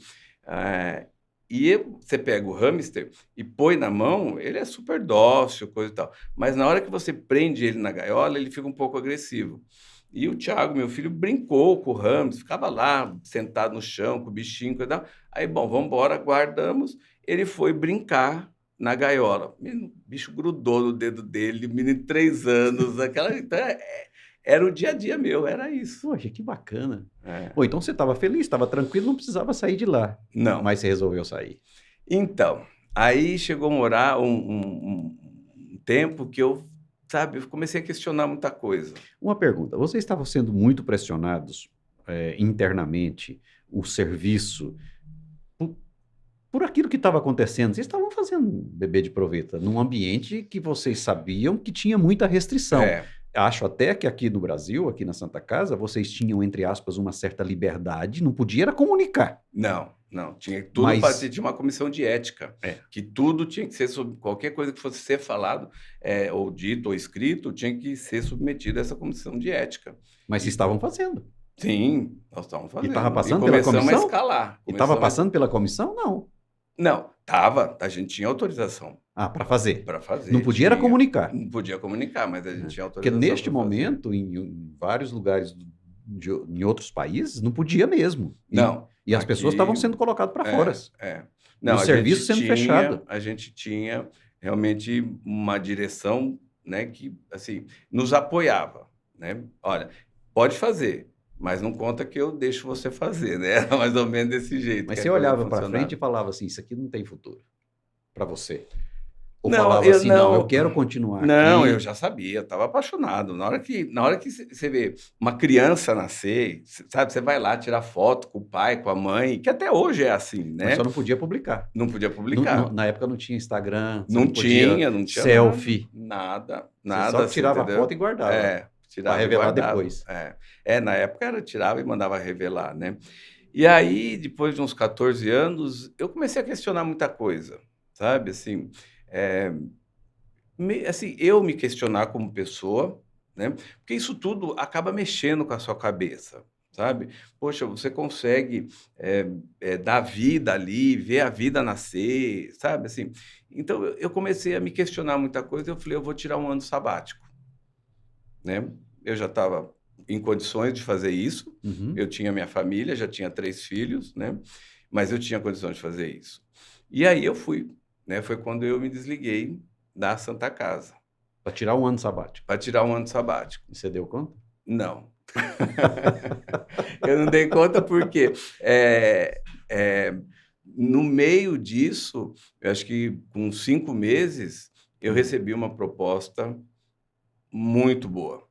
Você pega o hamster e põe na mão, ele é super dócil, coisa e tal. Mas na hora que você prende ele na gaiola, ele fica um pouco agressivo. E o Thiago, meu filho, brincou com o hamster, ficava lá, sentado no chão, com o bichinho, coisa e tal. Aí, bom, vamos embora, guardamos. Ele foi brincar na gaiola. O bicho grudou no dedo dele, menino de 3 anos. Então, era o dia a dia meu, era isso. Poxa, que bacana. Bom, então você estava feliz, estava tranquilo, não precisava sair de lá. Não. Mas você resolveu sair. Então, aí chegou um tempo que eu comecei a questionar muita coisa. Uma pergunta, vocês estavam sendo muito pressionados internamente, o serviço, por aquilo que estava acontecendo? Vocês estavam fazendo bebê de proveta num ambiente que vocês sabiam que tinha muita restrição. Acho até que aqui no Brasil, aqui na Santa Casa, vocês tinham, entre aspas, uma certa liberdade, não podia era comunicar. Não. Tinha tudo tinha uma comissão de ética, que tudo tinha que ser, qualquer coisa que fosse ser falado, ou dito, ou escrito, tinha que ser submetido a essa comissão de ética. Mas vocês estavam fazendo? Sim, nós estávamos fazendo. E estava passando pela comissão? Começamos a escalar. E estava passando pela comissão? Não, estava. A gente tinha autorização. Para fazer? Para fazer. Não podia era comunicar? Não podia comunicar, mas a gente tinha autorização. Porque neste momento, em vários lugares, em outros países, não podia mesmo. E as pessoas estavam sendo colocadas para fora. Não, o serviço sendo fechado. A gente tinha realmente uma direção, né, que assim, nos apoiava. Né? Olha, pode fazer, mas não conta que eu deixo você fazer, né? Era mais ou menos desse jeito. Mas você olhava para frente e falava assim, isso aqui não tem futuro para você. Ou não, falava assim, não, eu quero continuar não, aqui. Eu já sabia, estava apaixonado. Na hora que você vê uma criança nascer, sabe, você vai lá tirar foto com o pai, com a mãe, que até hoje é assim, né? Mas só não podia publicar. Não podia publicar. Na época não tinha Instagram, não tinha selfie. Nada. Você só tirava a foto e guardava. Para revelar depois. Na época tirava e mandava revelar, né? E aí, depois de uns 14 anos, eu comecei a questionar muita coisa, sabe, assim... eu me questionar como pessoa, né? Porque isso tudo acaba mexendo com a sua cabeça, sabe? Poxa, você consegue dar vida ali, ver a vida nascer, sabe? Assim, então, eu comecei a me questionar muita coisa e eu falei, eu vou tirar um ano sabático, né? Eu já estava em condições de fazer isso, Uhum. eu tinha minha família, já tinha 3 filhos, né? Mas eu tinha condições de fazer isso. E aí eu fui, né? Foi quando eu me desliguei da Santa Casa, Para tirar um ano sabático. para tirar um ano sabático. E você deu conta? Não. Eu não dei conta porque no meio disso, eu acho que com 5 meses, eu recebi uma proposta muito boa,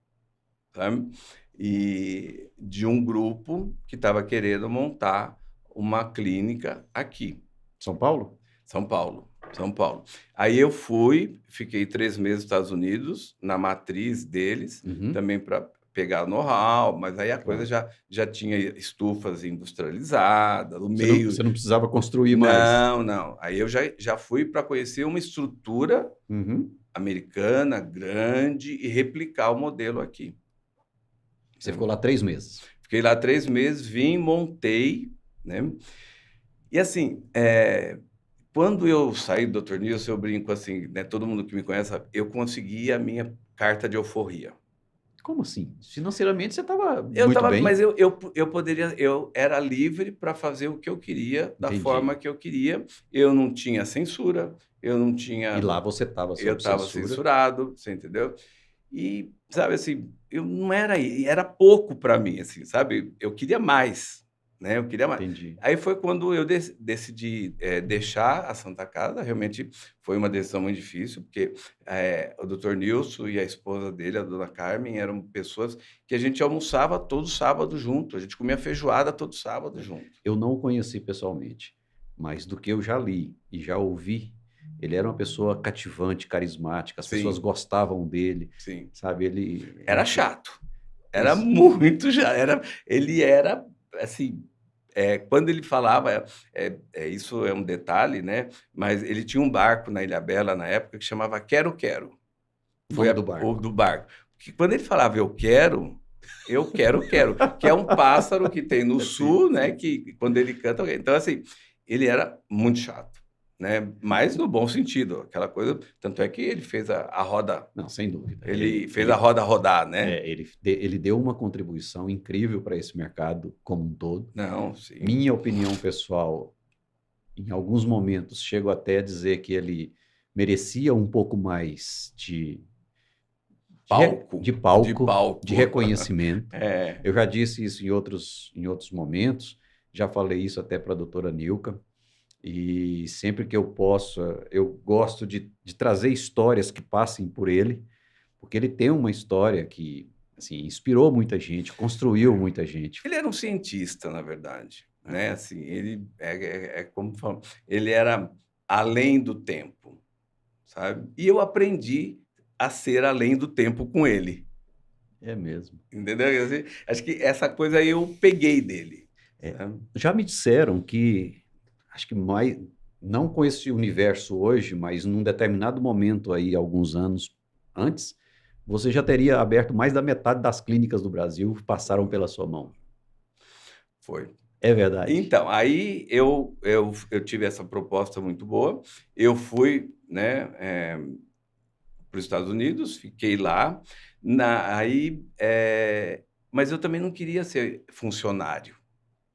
sabe? E de um grupo que estava querendo montar uma clínica aqui, São Paulo? São Paulo. São Paulo. Aí eu fui, fiquei 3 meses nos Estados Unidos, na matriz deles, Uhum. também para pegar know-how, mas aí a coisa Claro. já tinha estufas industrializadas, no Você não, meio. você não precisava construir mais. Não, não. Aí eu já fui para conhecer uma estrutura Uhum. americana, grande, e replicar o modelo aqui. Você ficou lá 3 meses. Fiquei lá 3 meses, vim, montei, né? E assim, quando eu saí do Dr. Nilson, eu brinco assim, né? Todo mundo que me conhece sabe, eu consegui a minha carta de euforia. Como assim? Financeiramente você estava Eu muito tava, bem? mas eu poderia, eu era livre para fazer o que eu queria, da forma Entendi. que eu queria. Eu não tinha censura, eu não E tinha, lá você estava eu sob estava censura. censurado, você entendeu? E, sabe, assim, eu não era, e era pouco para mim, assim, sabe? Eu queria mais, né? Eu queria mais. Entendi. Aí foi quando eu decidi deixar a Santa Casa. Realmente foi uma decisão muito difícil, porque o Dr. Nilson e a esposa dele, a dona Carmen, eram pessoas que a gente almoçava todo sábado junto, a gente comia feijoada todo sábado junto. Eu não o conheci pessoalmente, mas do que eu já li e já ouvi, ele era uma pessoa cativante, carismática, as pessoas Sim, gostavam dele, sim. sabe? Ele Era chato, era isso. muito já, ele era assim. Quando ele falava, isso é um detalhe, né? Mas ele tinha um barco na Ilhabela na época que chamava Quero Quero. O Foi nome do o barco. do barco. Porque quando ele falava eu quero, que é um pássaro que tem no Sim, sul, né? sim. Que quando ele canta, então assim, ele era muito chato, né? Mas no bom sentido, aquela coisa. Tanto é que ele fez a roda, Não, sem dúvida. ele fez a roda rodar, né? Ele deu uma contribuição incrível para esse mercado como um todo. Não, sim. Minha opinião pessoal, em alguns momentos, chego até a dizer que ele merecia um pouco mais Palco, de de palco, de palco. reconhecimento. É, Eu já disse isso em outros momentos, já falei isso até para a doutora Nilka, e sempre que eu posso, eu gosto de trazer histórias que passem por ele, porque ele tem uma história que assim, inspirou muita gente, construiu muita gente. ele era um cientista, na verdade, né? Assim, ele como falam, ele era além do tempo, sabe? E eu aprendi a ser além do tempo com ele, É mesmo. entendeu? Assim, acho que essa coisa aí eu peguei dele, É, sabe? já me disseram que, acho que mais, não com esse universo hoje, mas num determinado momento aí, alguns anos antes, você já teria aberto mais da metade das clínicas do Brasil, passaram pela sua mão. Foi. É verdade. Então, aí eu tive essa proposta muito boa. Eu fui, né, para os Estados Unidos, fiquei lá. Mas eu também não queria ser funcionário,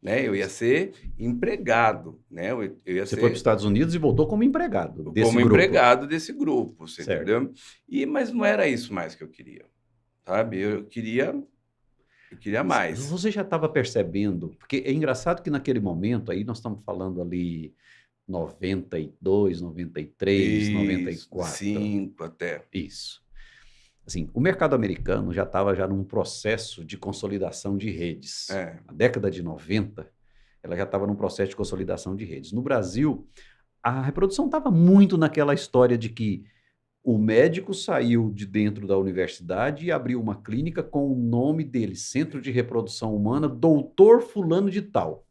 né? Eu ia ser empregado, né? Eu ia Você foi para os ser Estados Unidos e voltou como empregado desse como grupo. empregado desse grupo, você Certo. entendeu? Mas não era isso mais que eu queria, sabe? Eu queria mais. Você já estava percebendo, porque é engraçado que naquele momento, aí nós estamos falando ali 92, 93, Isso, 94, 5 até. isso. Assim, o mercado americano já estava já num processo de consolidação de redes. É, A década de 90, ela já estava num processo de consolidação de redes. No Brasil, a reprodução estava muito naquela história de que o médico saiu de dentro da universidade e abriu uma clínica com o nome dele, Centro de Reprodução Humana, Doutor Fulano de Tal.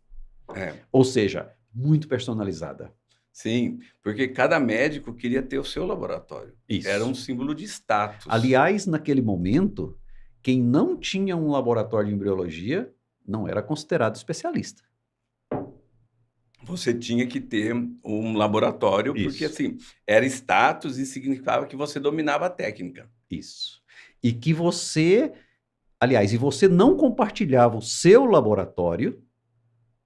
é. Ou seja, muito personalizada. Sim, porque cada médico queria ter o seu laboratório. Era um Isso. símbolo de status. Aliás, naquele momento, quem não tinha um laboratório de embriologia não era considerado especialista. Você tinha que ter um laboratório, porque Isso. assim, era status e significava que você dominava a técnica. Isso. E que você, aliás, e você não compartilhava o seu laboratório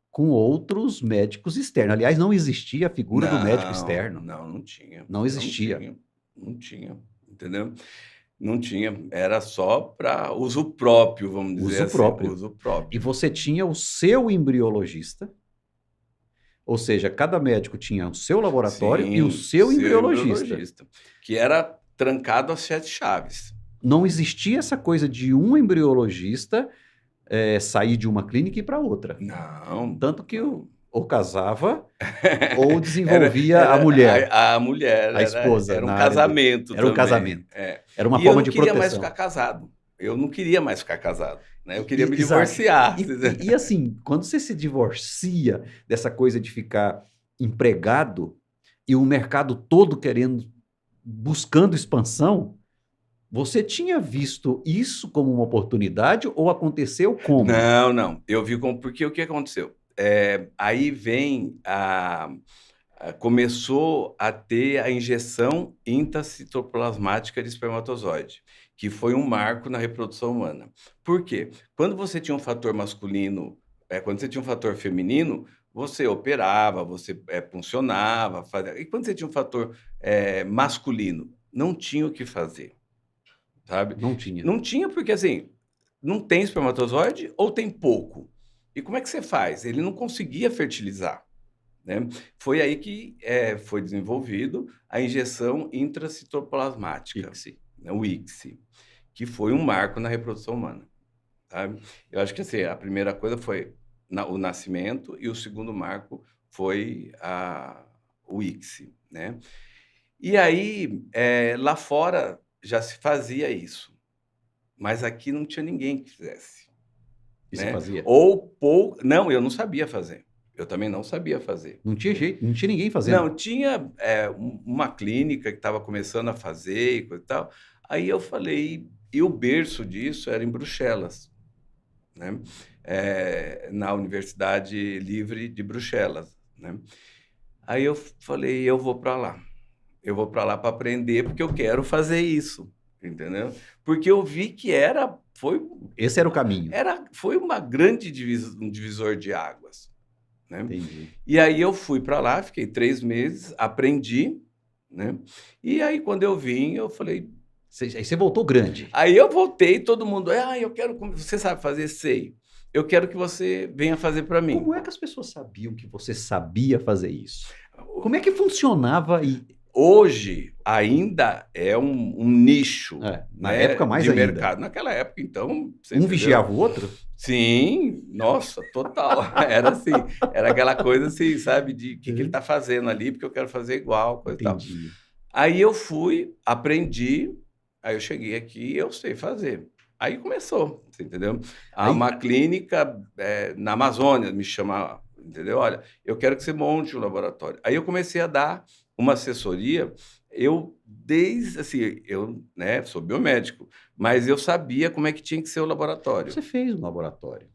com outros médicos externos. Aliás, não existia a figura do médico externo. Não tinha. Não existia. Não tinha, entendeu? Não tinha, era só para uso próprio, vamos dizer Uso assim, próprio. uso E próprio. você tinha o seu embriologista, ou seja, cada médico tinha o seu laboratório e o seu embriologista. Que era trancado às 7 chaves. Não existia essa coisa de um embriologista sair de uma clínica e ir para outra. Não. Tanto que ou casava ou desenvolvia a mulher. A mulher. A esposa. Era um casamento Era um também. casamento. É. Era uma forma de proteção. Eu não queria mais ficar casado. Eu não queria mais ficar casado. Né? Eu queria me divorciar. E assim, quando você se divorcia dessa coisa de ficar empregado e o mercado todo buscando expansão, você tinha visto isso como uma oportunidade ou aconteceu como? Não. Eu vi como... Porque o que aconteceu? Aí vem começou a ter a injeção intracitoplasmática de espermatozoide, que foi um marco na reprodução humana. Por quê? Quando você tinha um fator masculino, quando você tinha um fator feminino, você operava, você puncionava, fazia... E quando você tinha um fator masculino, não tinha o que fazer, sabe? Não tinha. Não tinha porque, assim, não tem espermatozoide ou tem pouco. E como é que você faz? Ele não conseguia fertilizar. Né? Foi aí que foi desenvolvido a injeção intracitoplasmática, né? O ICSI, que foi um marco na reprodução humana. Sabe? Eu acho que assim, a primeira coisa foi o nascimento e o segundo marco foi o ICSI. Né? E aí, lá fora já se fazia isso, mas aqui não tinha ninguém que fizesse. E né? você fazia? Não, eu não sabia fazer. Eu também não sabia fazer. Não tinha jeito, não tinha ninguém fazendo. Não, tinha uma clínica que estava começando a fazer e coisa e tal. Aí eu falei, e o berço disso era em Bruxelas, né? Na Universidade Livre de Bruxelas, né? Aí eu falei, eu vou para lá. Eu vou para lá para aprender porque eu quero fazer isso, entendeu? Porque eu vi que esse era o caminho. Foi uma grande um divisor de águas. Né? Entendi. E aí eu fui para lá, fiquei 3 meses, aprendi, né? E aí quando eu vim, eu falei... Aí você voltou grande. Aí eu voltei, todo mundo... eu quero... Você sabe fazer? Sei. Eu quero que você venha fazer para mim. Como é que as pessoas sabiam que você sabia fazer isso? Como é que funcionava? Hoje ainda é um nicho. Na época mais de ainda. mercado. Naquela época, então... Um vigiava o outro? Sim, nossa, total. Era assim, era aquela coisa assim, sabe, de o que ele está fazendo ali, porque eu quero fazer igual, coisa e tal. Aí eu fui, aprendi, aí eu cheguei aqui e eu sei fazer. Aí começou, você entendeu? Uma clínica na Amazônia me chama, entendeu? Olha, eu quero que você monte um laboratório. Aí eu comecei a dar uma assessoria. Eu sou biomédico, mas eu sabia como é que tinha que ser o laboratório. Você fez um laboratório.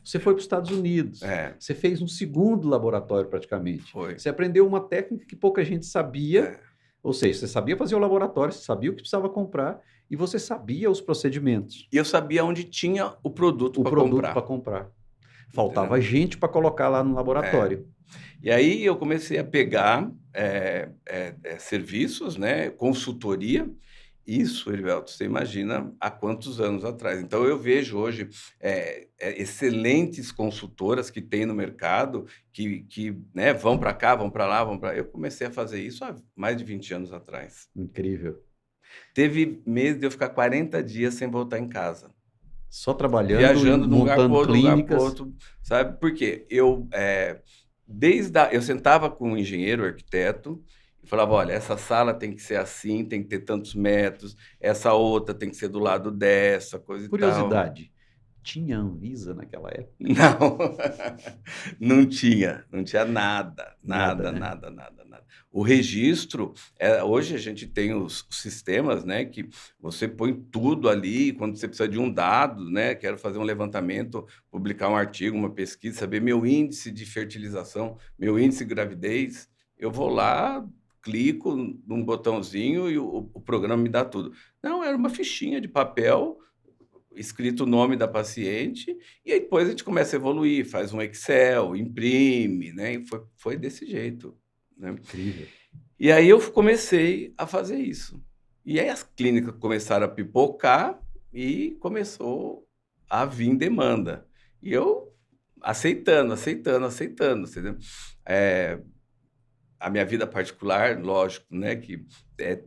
Você foi para os Estados Unidos. Você fez um segundo laboratório praticamente. Foi. Você aprendeu uma técnica que pouca gente sabia. Ou seja, você sabia fazer o laboratório, você sabia o que precisava comprar e você sabia os procedimentos. E eu sabia onde tinha o produto para comprar. Faltava gente para colocar lá no laboratório. E aí eu comecei a pegar serviços, né, consultoria. Isso, Heriberto, você imagina há quantos anos atrás. Então, eu vejo hoje excelentes consultoras que tem no mercado, que né, vão para cá, vão para lá, vão para... Eu comecei a fazer isso há mais de 20 anos atrás. Incrível. Teve mês de eu ficar 40 dias sem voltar em casa. Só trabalhando, viajando de um lugar para clínicas. outro, sabe? Porque eu sentava com um engenheiro, arquiteto, e falava, olha, essa sala tem que ser assim, tem que ter tantos metros, essa outra tem que ser do lado dessa, coisa e tal. Curiosidade, Tinha Anvisa naquela época? Não, não tinha nada, Nada, nada, né? nada, nada, nada. O registro, hoje a gente tem os sistemas, né, que você põe tudo ali, quando você precisa de um dado, né, quero fazer um levantamento, publicar um artigo, uma pesquisa, saber meu índice de fertilização, meu índice de gravidez, eu vou lá, clico num botãozinho e o programa me dá tudo. Não, era uma fichinha de papel escrito o nome da paciente, e aí depois a gente começa a evoluir, faz um Excel, imprime, né? E foi desse jeito, né? Incrível. E aí eu comecei a fazer isso. E aí as clínicas começaram a pipocar e começou a vir demanda. E eu aceitando, aceitando, aceitando, entendeu? Eh, a minha vida particular, lógico, né, que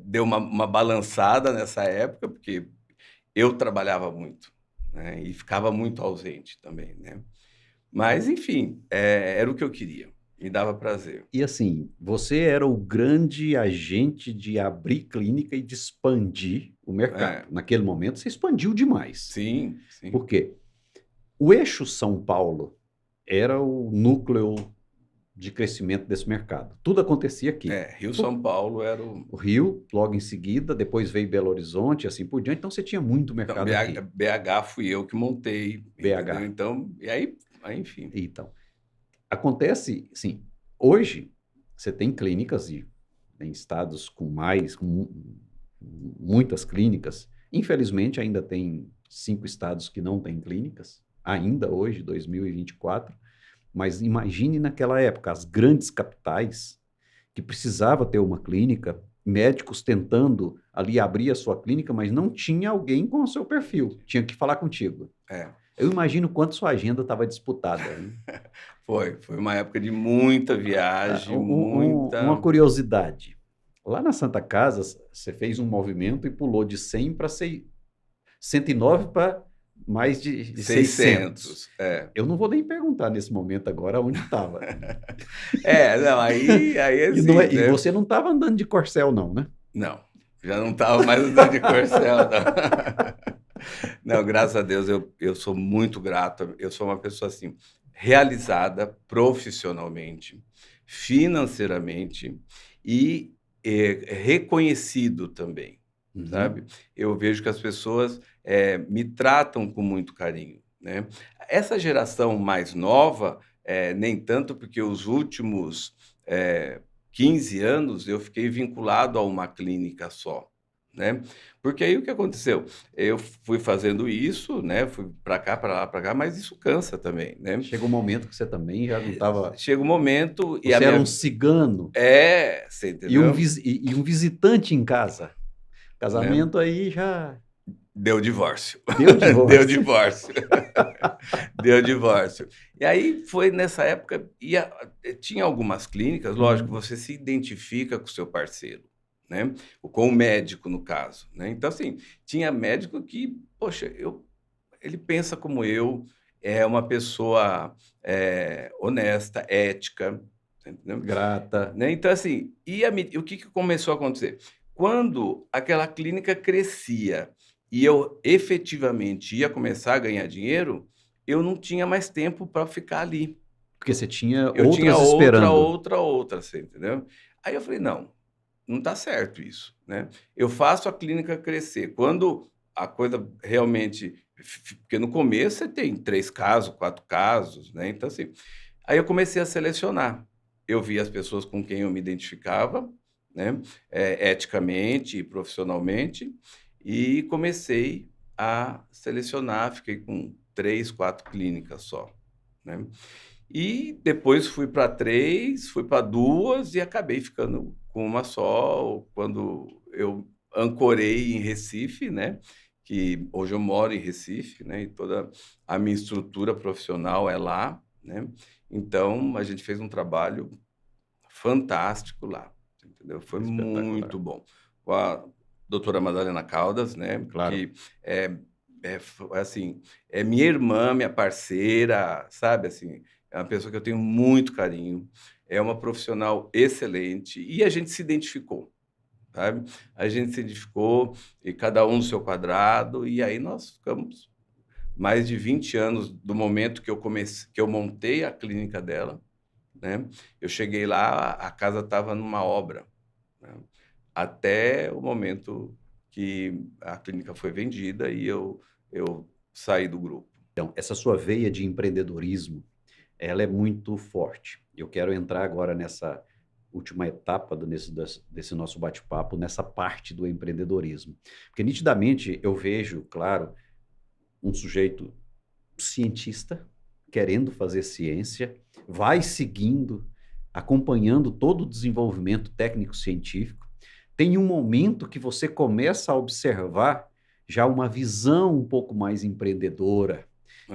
deu uma balançada nessa época, porque eu trabalhava muito, né, e ficava muito ausente também, né. Mas, enfim, era o que eu queria, me dava prazer. E assim, você era o grande agente de abrir clínica e de expandir o É, mercado. Naquele momento, você expandiu demais. sim, sim. Por quê? O eixo São Paulo era o núcleo de crescimento desse mercado. Tudo acontecia aqui. Rio-São Paulo era o O Rio, logo em seguida, depois veio Belo Horizonte e assim por diante. Então você tinha muito então, mercado aqui. BH fui eu que montei, entendeu. BH. Então, e aí enfim. Então, acontece, sim, hoje você tem clínicas e em estados com muitas clínicas. Infelizmente, ainda tem 5 estados que não têm clínicas, ainda hoje, 2024. Mas imagine naquela época, as grandes capitais, que precisava ter uma clínica, médicos tentando ali abrir a sua clínica, mas não tinha alguém com o seu perfil, tinha que falar contigo. É, Eu imagino quanto sua agenda estava disputada, hein? foi uma época de muita viagem, Uma muita curiosidade. Lá na Santa Casa, você fez um movimento e pulou de 100 para 109 para mais de 600. 600, Eu não vou nem perguntar nesse momento agora onde estava. Não, aí E, não assim, é, e né. você não estava andando de corcel, não, né? Não, já não estava mais andando de corcel, não. Não, graças a Deus eu sou muito grato, eu sou uma pessoa, assim, realizada profissionalmente, financeiramente e, reconhecido também, Uhum. sabe. Eu vejo que as pessoas, me tratam com muito carinho, né. Essa geração mais nova, nem tanto, porque os últimos, 15 anos eu fiquei vinculado a uma clínica só, né. Porque aí o que aconteceu? Eu fui fazendo isso, né, fui para cá, para lá, para cá, mas isso cansa também, né. Chega um momento que você também já não estava. Chega um momento e a Você era um minha cigano você e um, entendeu? e um visitante em casa. Né. Casamento aí já Deu divórcio. deu Deu divórcio. divórcio. Deu divórcio. E aí foi nessa época tinha algumas clínicas, lógico, Uhum. você se identifica com o seu parceiro, né, ou com o médico, no caso, né. Então, assim, tinha médico que, poxa, ele pensa como eu, é uma pessoa, honesta, ética, você entendeu? Grata. Né, então assim, o que que começou a acontecer? Quando aquela clínica crescia e eu efetivamente ia começar a ganhar dinheiro, eu não tinha mais tempo para ficar ali. Porque você tinha Eu tinha outras esperando. outra, você entendeu? Aí eu falei: "Não, não está certo isso, né". Eu faço a clínica crescer. Quando a coisa realmente porque no começo você tem 3 casos, 4 casos, né, então assim, aí eu comecei a selecionar. Eu vi as pessoas com quem eu me identificava, né, eticamente e profissionalmente, e comecei a selecionar, fiquei com 3, 4 clínicas só, né. E depois fui para 3, fui para 2 e acabei ficando com uma só quando eu ancorei em Recife, né, que hoje eu moro em Recife, né, e toda a minha estrutura profissional é lá, né. Então a gente fez um trabalho fantástico lá, entendeu. Foi Espetacular. muito bom. Com a doutora Madalena Caldas, né, Claro. que é assim, é minha irmã, minha parceira, sabe, assim, é uma pessoa que eu tenho muito carinho, é uma profissional excelente e a gente se identificou, sabe. A gente se identificou e cada um no seu quadrado, e aí nós ficamos mais de 20 anos do momento que eu montei a clínica dela, né? Eu cheguei lá, a casa estava numa obra, né? Até o momento que a clínica foi vendida e eu saí do grupo. Então, essa sua veia de empreendedorismo, ela é muito forte. Eu quero entrar agora nessa última etapa desse nosso bate-papo, nessa parte do empreendedorismo. Porque nitidamente eu vejo, claro, um sujeito cientista querendo fazer ciência, vai seguindo, acompanhando todo o desenvolvimento técnico-científico. Tem um momento que você começa a observar já uma visão um pouco mais empreendedora,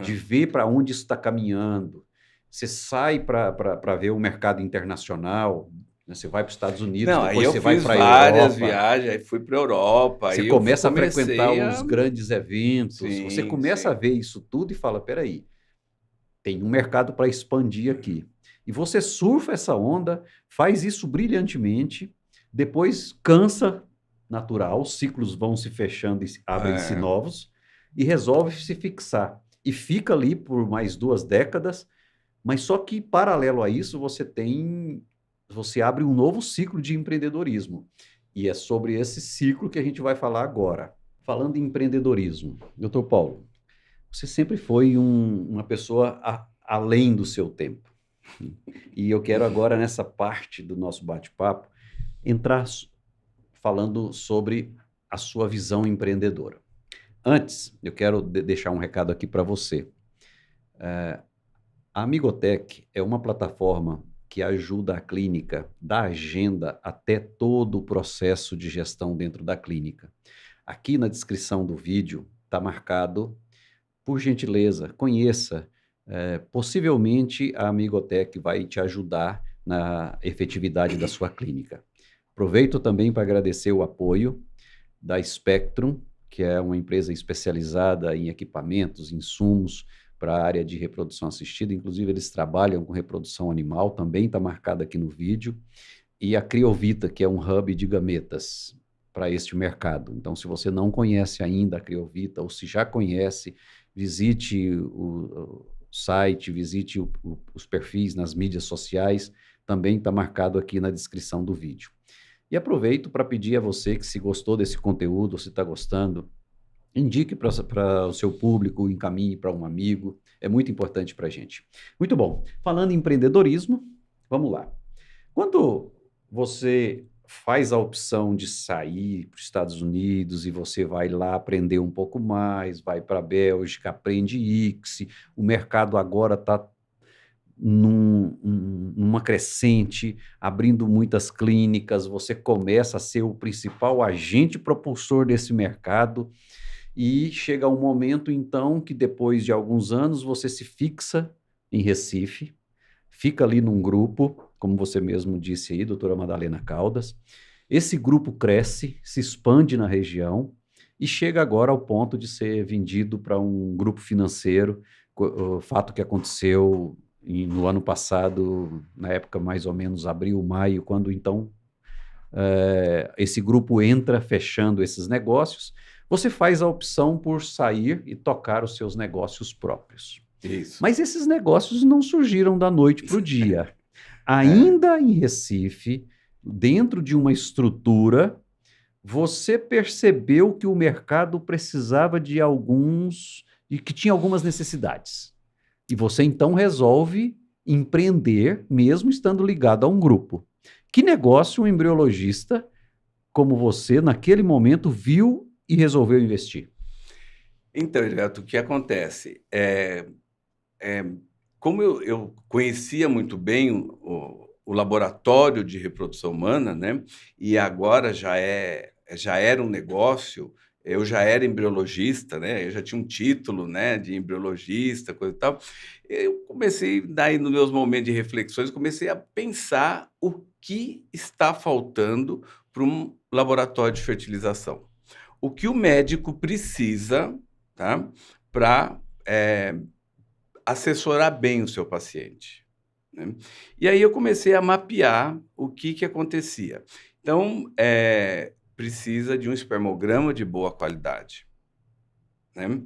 de ver para onde isso está caminhando. Você sai para ver o mercado internacional, né? Você vai para os Estados Unidos, Não, aí depois eu você vai fiz para a várias Europa, viagens, aí fui para a Europa, você aí eu começa a frequentar comecei os a... grandes eventos, você Sim, começa a sim. ver isso tudo e fala, peraí, tem um mercado para expandir aqui. E você surfa essa onda, faz isso brilhantemente, depois cansa, natural, os ciclos vão se fechando e abrem-se É, novos, e resolve se fixar. E fica ali por mais 2 décadas, mas só que, paralelo a isso, você abre um novo ciclo de empreendedorismo. E é sobre esse ciclo que a gente vai falar agora. Falando em empreendedorismo, doutor Paulo, você sempre foi uma pessoa além do seu tempo. E eu quero agora, nessa parte do nosso bate-papo, entrar falando sobre a sua visão empreendedora. Antes, eu quero deixar um recado aqui para você. A Amigotech é uma plataforma que ajuda a clínica, da agenda até todo o processo de gestão dentro da clínica. Aqui na descrição do vídeo está marcado, por gentileza, conheça. Possivelmente a Amigotech vai te ajudar na efetividade da sua clínica. Aproveito também para agradecer o apoio da Spectrum, que é uma empresa especializada em equipamentos, insumos para a área de reprodução assistida. Inclusive, eles trabalham com reprodução animal, também está marcado aqui no vídeo. E a Criovita, que é um hub de gametas para este mercado. Então, se você não conhece ainda a Criovita, ou se já conhece, visite o site, visite os perfis nas mídias sociais, também está marcado aqui na descrição do vídeo. E aproveito para pedir a você que, se gostou desse conteúdo, se está gostando, indique para o seu público, encaminhe para um amigo, é muito importante para a gente. Muito bom. Falando em empreendedorismo, vamos lá. Quando você faz a opção de sair para os Estados Unidos e você vai lá aprender um pouco mais, vai para a Bélgica, aprende ICSI, o mercado agora está numa crescente, abrindo muitas clínicas, você começa a ser o principal agente propulsor desse mercado e chega um momento, então, que depois de alguns anos você se fixa em Recife, fica ali num grupo, como você mesmo disse aí, doutora Madalena Caldas. Esse grupo cresce, se expande na região e chega agora ao ponto de ser vendido para um grupo financeiro, o fato que aconteceu no ano passado, na época mais ou menos abril, maio, quando então esse grupo entra fechando esses negócios, você faz a opção por sair e tocar os seus negócios próprios. isso. Mas esses negócios não surgiram da noite para o dia. É. Ainda em Recife, dentro de uma estrutura, você percebeu que o mercado precisava de alguns e que tinha algumas necessidades. E você então resolve empreender, mesmo estando ligado a um grupo. Que negócio um embriologista como você, naquele momento, viu e resolveu investir? Então, Edgardo, o que acontece? Como eu conhecia muito bem o laboratório de reprodução humana, né? E agora já era um negócio, eu já era embriologista, né? Eu já tinha um título, né, de embriologista, coisa e tal. Eu comecei, daí nos meus momentos de reflexões, comecei a pensar o que está faltando para um laboratório de fertilização. O que o médico precisa, tá, para assessorar bem o seu paciente, né? E aí eu comecei a mapear o que acontecia. Então, precisa de um espermograma de boa qualidade, né?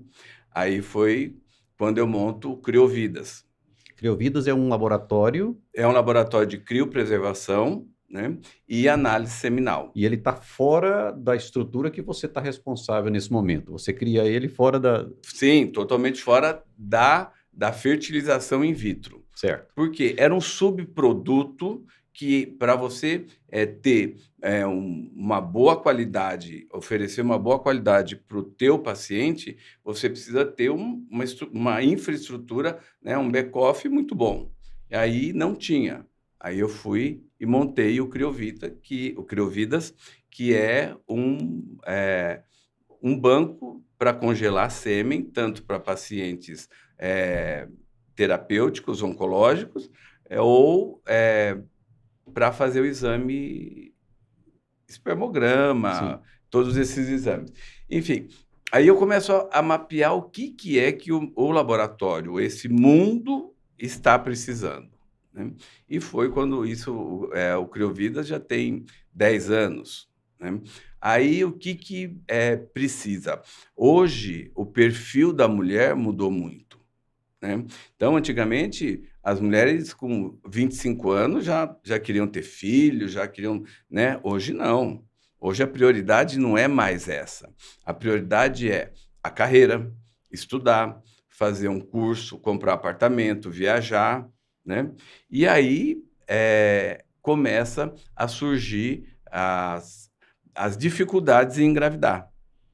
Aí foi quando eu monto o Criovidas. Criovidas é um laboratório É um laboratório de criopreservação, né, e análise seminal. e ele está fora da estrutura que você está responsável nesse momento. Você cria ele fora da... Sim, totalmente fora da fertilização in vitro. Certo. Porque era um subproduto que, para você ter uma boa qualidade, oferecer uma boa qualidade para o teu paciente, você precisa ter uma infraestrutura, né, um back-off muito bom. E aí não tinha. Aí eu fui e montei o Criovidas, que é um banco para congelar sêmen, tanto para pacientes terapêuticos, oncológicos, ou para fazer o exame espermograma, Sim. todos esses exames. Enfim, aí eu começo a mapear o que é que o laboratório, esse mundo, está precisando, né? E foi quando isso, o Criovidas já tem 10 anos, né? Aí o que precisa? Hoje, o perfil da mulher mudou muito, né? Então, antigamente, as mulheres com 25 anos já queriam ter filhos, já queriam, né? Hoje não. Hoje a prioridade não é mais essa. A prioridade é a carreira, estudar, fazer um curso, comprar apartamento, viajar, né? E aí começa a surgir as dificuldades em engravidar,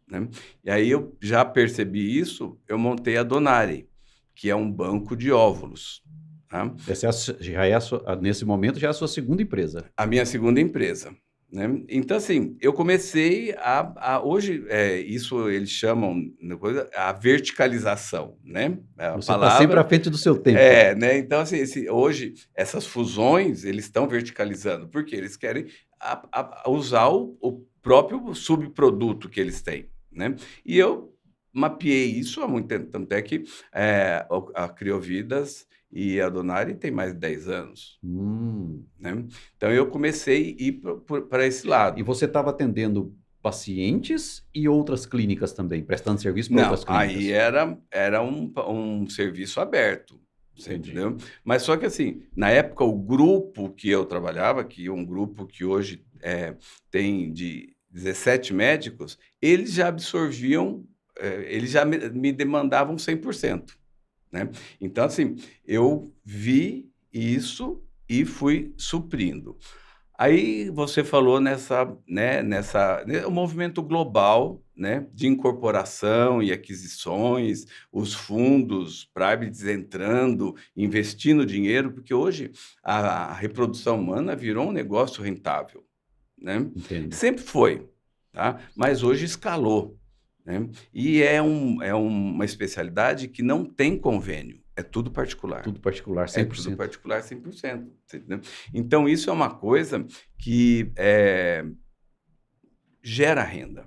né? E aí eu já percebi isso, eu montei a Donare, que é um banco de óvulos, tá? Essa já é nesse momento já é a sua segunda empresa. A minha segunda empresa, né? Então, assim, eu comecei hoje, isso eles chamam a verticalização, né? A Você está sempre à palavra frente do seu tempo. né? Então, assim, hoje, essas fusões, eles estão verticalizando, porque eles querem usar o próprio subproduto que eles têm, né? E eu mapeei isso há muito tempo, tanto é que a Criovidas e a Donari tem mais de 10 anos, né? Então, eu comecei a ir para esse E lado. você estava atendendo pacientes e outras clínicas também, prestando serviço para Não, outras clínicas. aí era um serviço aberto, você Entendi. entendeu? Mas só que assim, na época o grupo que eu trabalhava, que é um grupo que hoje tem de 17 médicos, eles já absorviam, eles já me demandavam 100%, né? Então assim, eu vi isso e fui suprindo. Aí você falou o movimento global, né, de incorporação e aquisições, os fundos privates entrando, investindo dinheiro, porque hoje a reprodução humana virou um negócio rentável, né? Entendo. Sempre foi, tá? Mas hoje escalou, né? E é uma especialidade que não tem convênio, é tudo particular. Tudo particular, É tudo 100%. particular 100%, você entendeu? Então, isso é uma coisa que gera renda,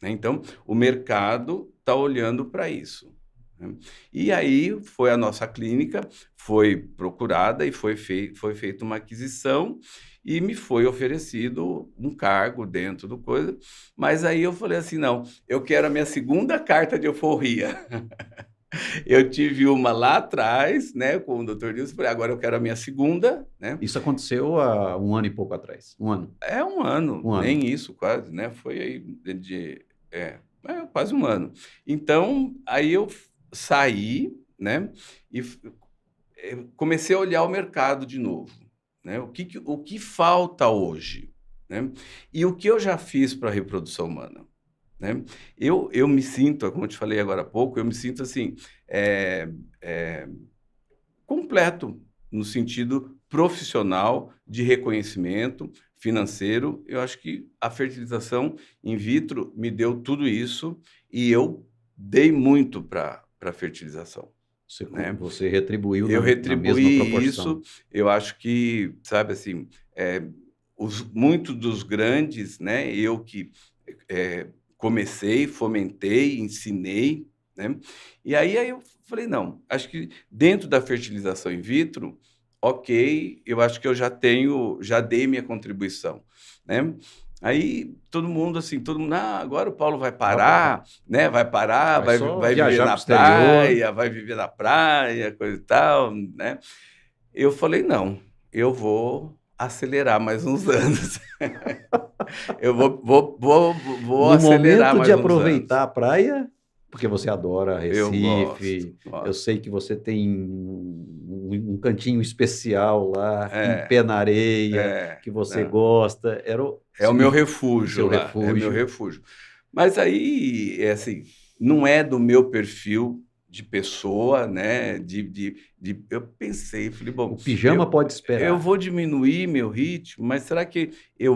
né? Então, o mercado está olhando para isso, né? E aí foi a nossa clínica, foi procurada e foi feita uma aquisição e me foi oferecido um cargo dentro do coisa, mas aí eu falei assim, não, eu quero a minha segunda carta de alforria. Eu tive uma lá atrás, né, com o Dr. Nilson, falei, agora eu quero a minha segunda, né? Isso aconteceu há 1 ano e pouco atrás. 1 ano. É 1 ano, 1 ano. nem isso quase, né? Foi aí quase 1 ano. Então, aí eu saí, né, e comecei a olhar o mercado de novo, né? O que falta hoje, né? E o que eu já fiz para a reprodução humana, né? Eu me sinto, como eu te falei agora há pouco, eu me sinto assim, completo no sentido profissional, de reconhecimento financeiro. Eu acho que a fertilização in vitro me deu tudo isso e eu dei muito para a fertilização, né? Você retribuiu Eu na mesma retribuí proporção. isso, eu acho que, sabe assim, muitos dos grandes, né, eu que comecei, fomentei, ensinei, né? E aí eu falei, não, acho que dentro da fertilização in vitro, ok, eu acho que eu já dei minha contribuição, né? Aí todo mundo, agora o Paulo vai parar, né? Vai parar, vai viver viajar na pro exterior. praia, vai viver na praia, coisa e tal, né? Eu falei, não, eu vou acelerar mais uns anos. Eu vou No acelerar momento de mais uns anos. aproveitar a praia, porque você adora Eu gosto, Recife, eu gosto. sei que você tem um cantinho especial lá, um É, pé na areia, é. que você Não. gosta, É o meu o refúgio seu lá, é meu refúgio. refúgio. Mas aí, é assim, não é do meu perfil de pessoa, né? Eu pensei, falei, bom, O pijama eu, pode eu esperar. vou diminuir meu ritmo, mas será que eu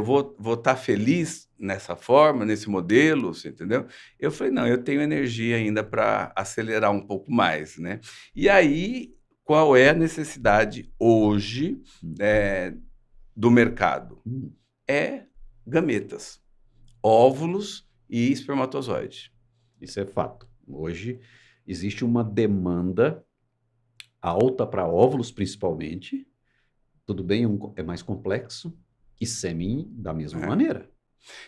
vou estar feliz nessa forma, nesse modelo, você entendeu? Eu falei, não, eu tenho energia ainda para acelerar um pouco mais, né? E aí, qual é a necessidade hoje, Hum, eh, do mercado? hum, É gametas, óvulos e espermatozoide. isso é fato. Hoje existe uma demanda alta para óvulos, principalmente. Tudo bem, é mais complexo. E sêmen da mesma É. maneira.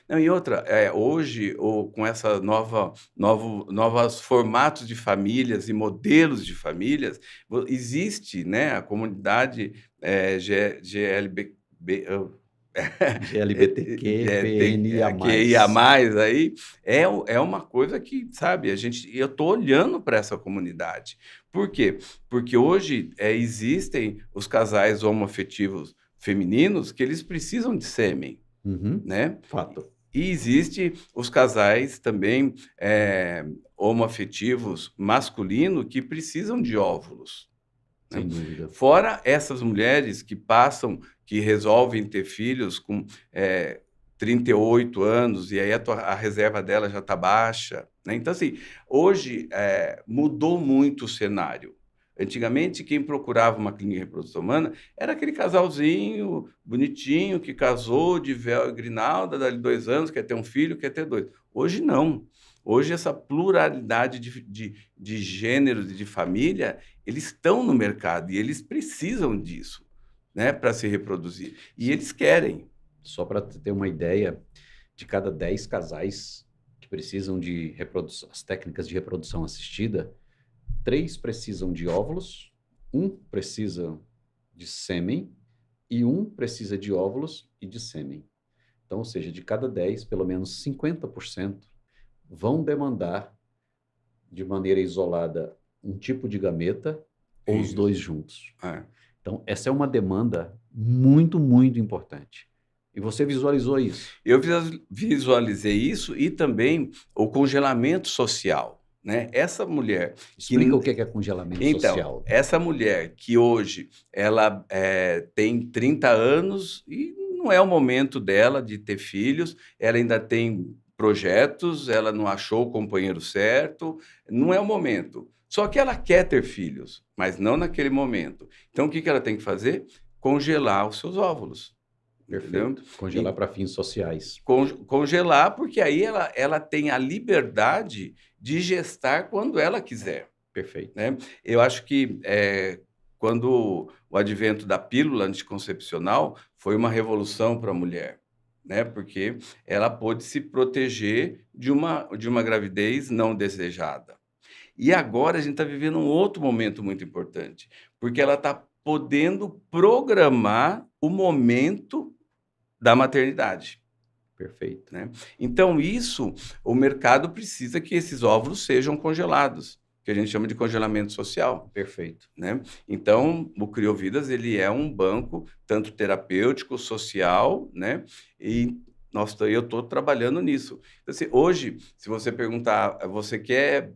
Não, e outra, hoje, com essa novos formatos de famílias e modelos de famílias, existe, né, a comunidade GLB, GLBTQ, que ia PNIA+. mais aí, é uma coisa que, sabe, eu estou olhando para essa comunidade. Por quê? Porque hoje existem os casais homoafetivos femininos que eles precisam de sêmen, Uhum, né? fato, E existe os casais também homoafetivos masculinos que precisam de óvulos, né? sem dúvida. Fora essas mulheres que resolvem ter filhos com 38 anos e aí a reserva dela já está baixa, né? Então, assim, hoje mudou muito o cenário. Antigamente, quem procurava uma clínica de reprodução humana era aquele casalzinho bonitinho que casou de véu e grinalda, dali 2 anos, quer ter um filho, quer ter dois. Hoje não. Hoje essa pluralidade de gêneros e de família, eles estão no mercado e eles precisam disso, né, para se reproduzir. E eles querem. Só para ter uma ideia, de cada 10 casais que precisam de reprodução, as técnicas de reprodução assistida, 3 precisam de óvulos, um precisa de sêmen e um precisa de óvulos e de sêmen. Então, ou seja, de cada 10, pelo menos 50% vão demandar de maneira isolada um tipo de gameta ou os dois Isso. juntos. É. Então, essa é uma demanda muito, muito importante. E você visualizou isso. Eu visualizei isso e também o congelamento social, né? Essa mulher que Explica o que é congelamento Então, social. essa mulher que hoje ela tem 30 anos e não é o momento dela de ter filhos, ela ainda tem projetos, ela não achou o companheiro certo, não é o momento. Só que ela quer ter filhos, mas não naquele momento. Então, o que ela tem que fazer? Congelar os seus óvulos, entendeu? Perfeito. Congelar para fins sociais. Congelar, porque aí ela tem a liberdade de gestar quando ela quiser, Perfeito. né? Eu acho que quando o advento da pílula anticoncepcional foi uma revolução para a mulher, né? Porque ela pôde se proteger de uma gravidez não desejada. E agora a gente está vivendo um outro momento muito importante, porque ela está podendo programar o momento da maternidade, Perfeito. né? Então, o mercado precisa que esses óvulos sejam congelados, que a gente chama de congelamento social, Perfeito. né? Então, o Criovidas, ele é um banco tanto terapêutico, social, né? E eu estou trabalhando nisso. Então, assim, hoje, se você perguntar, você quer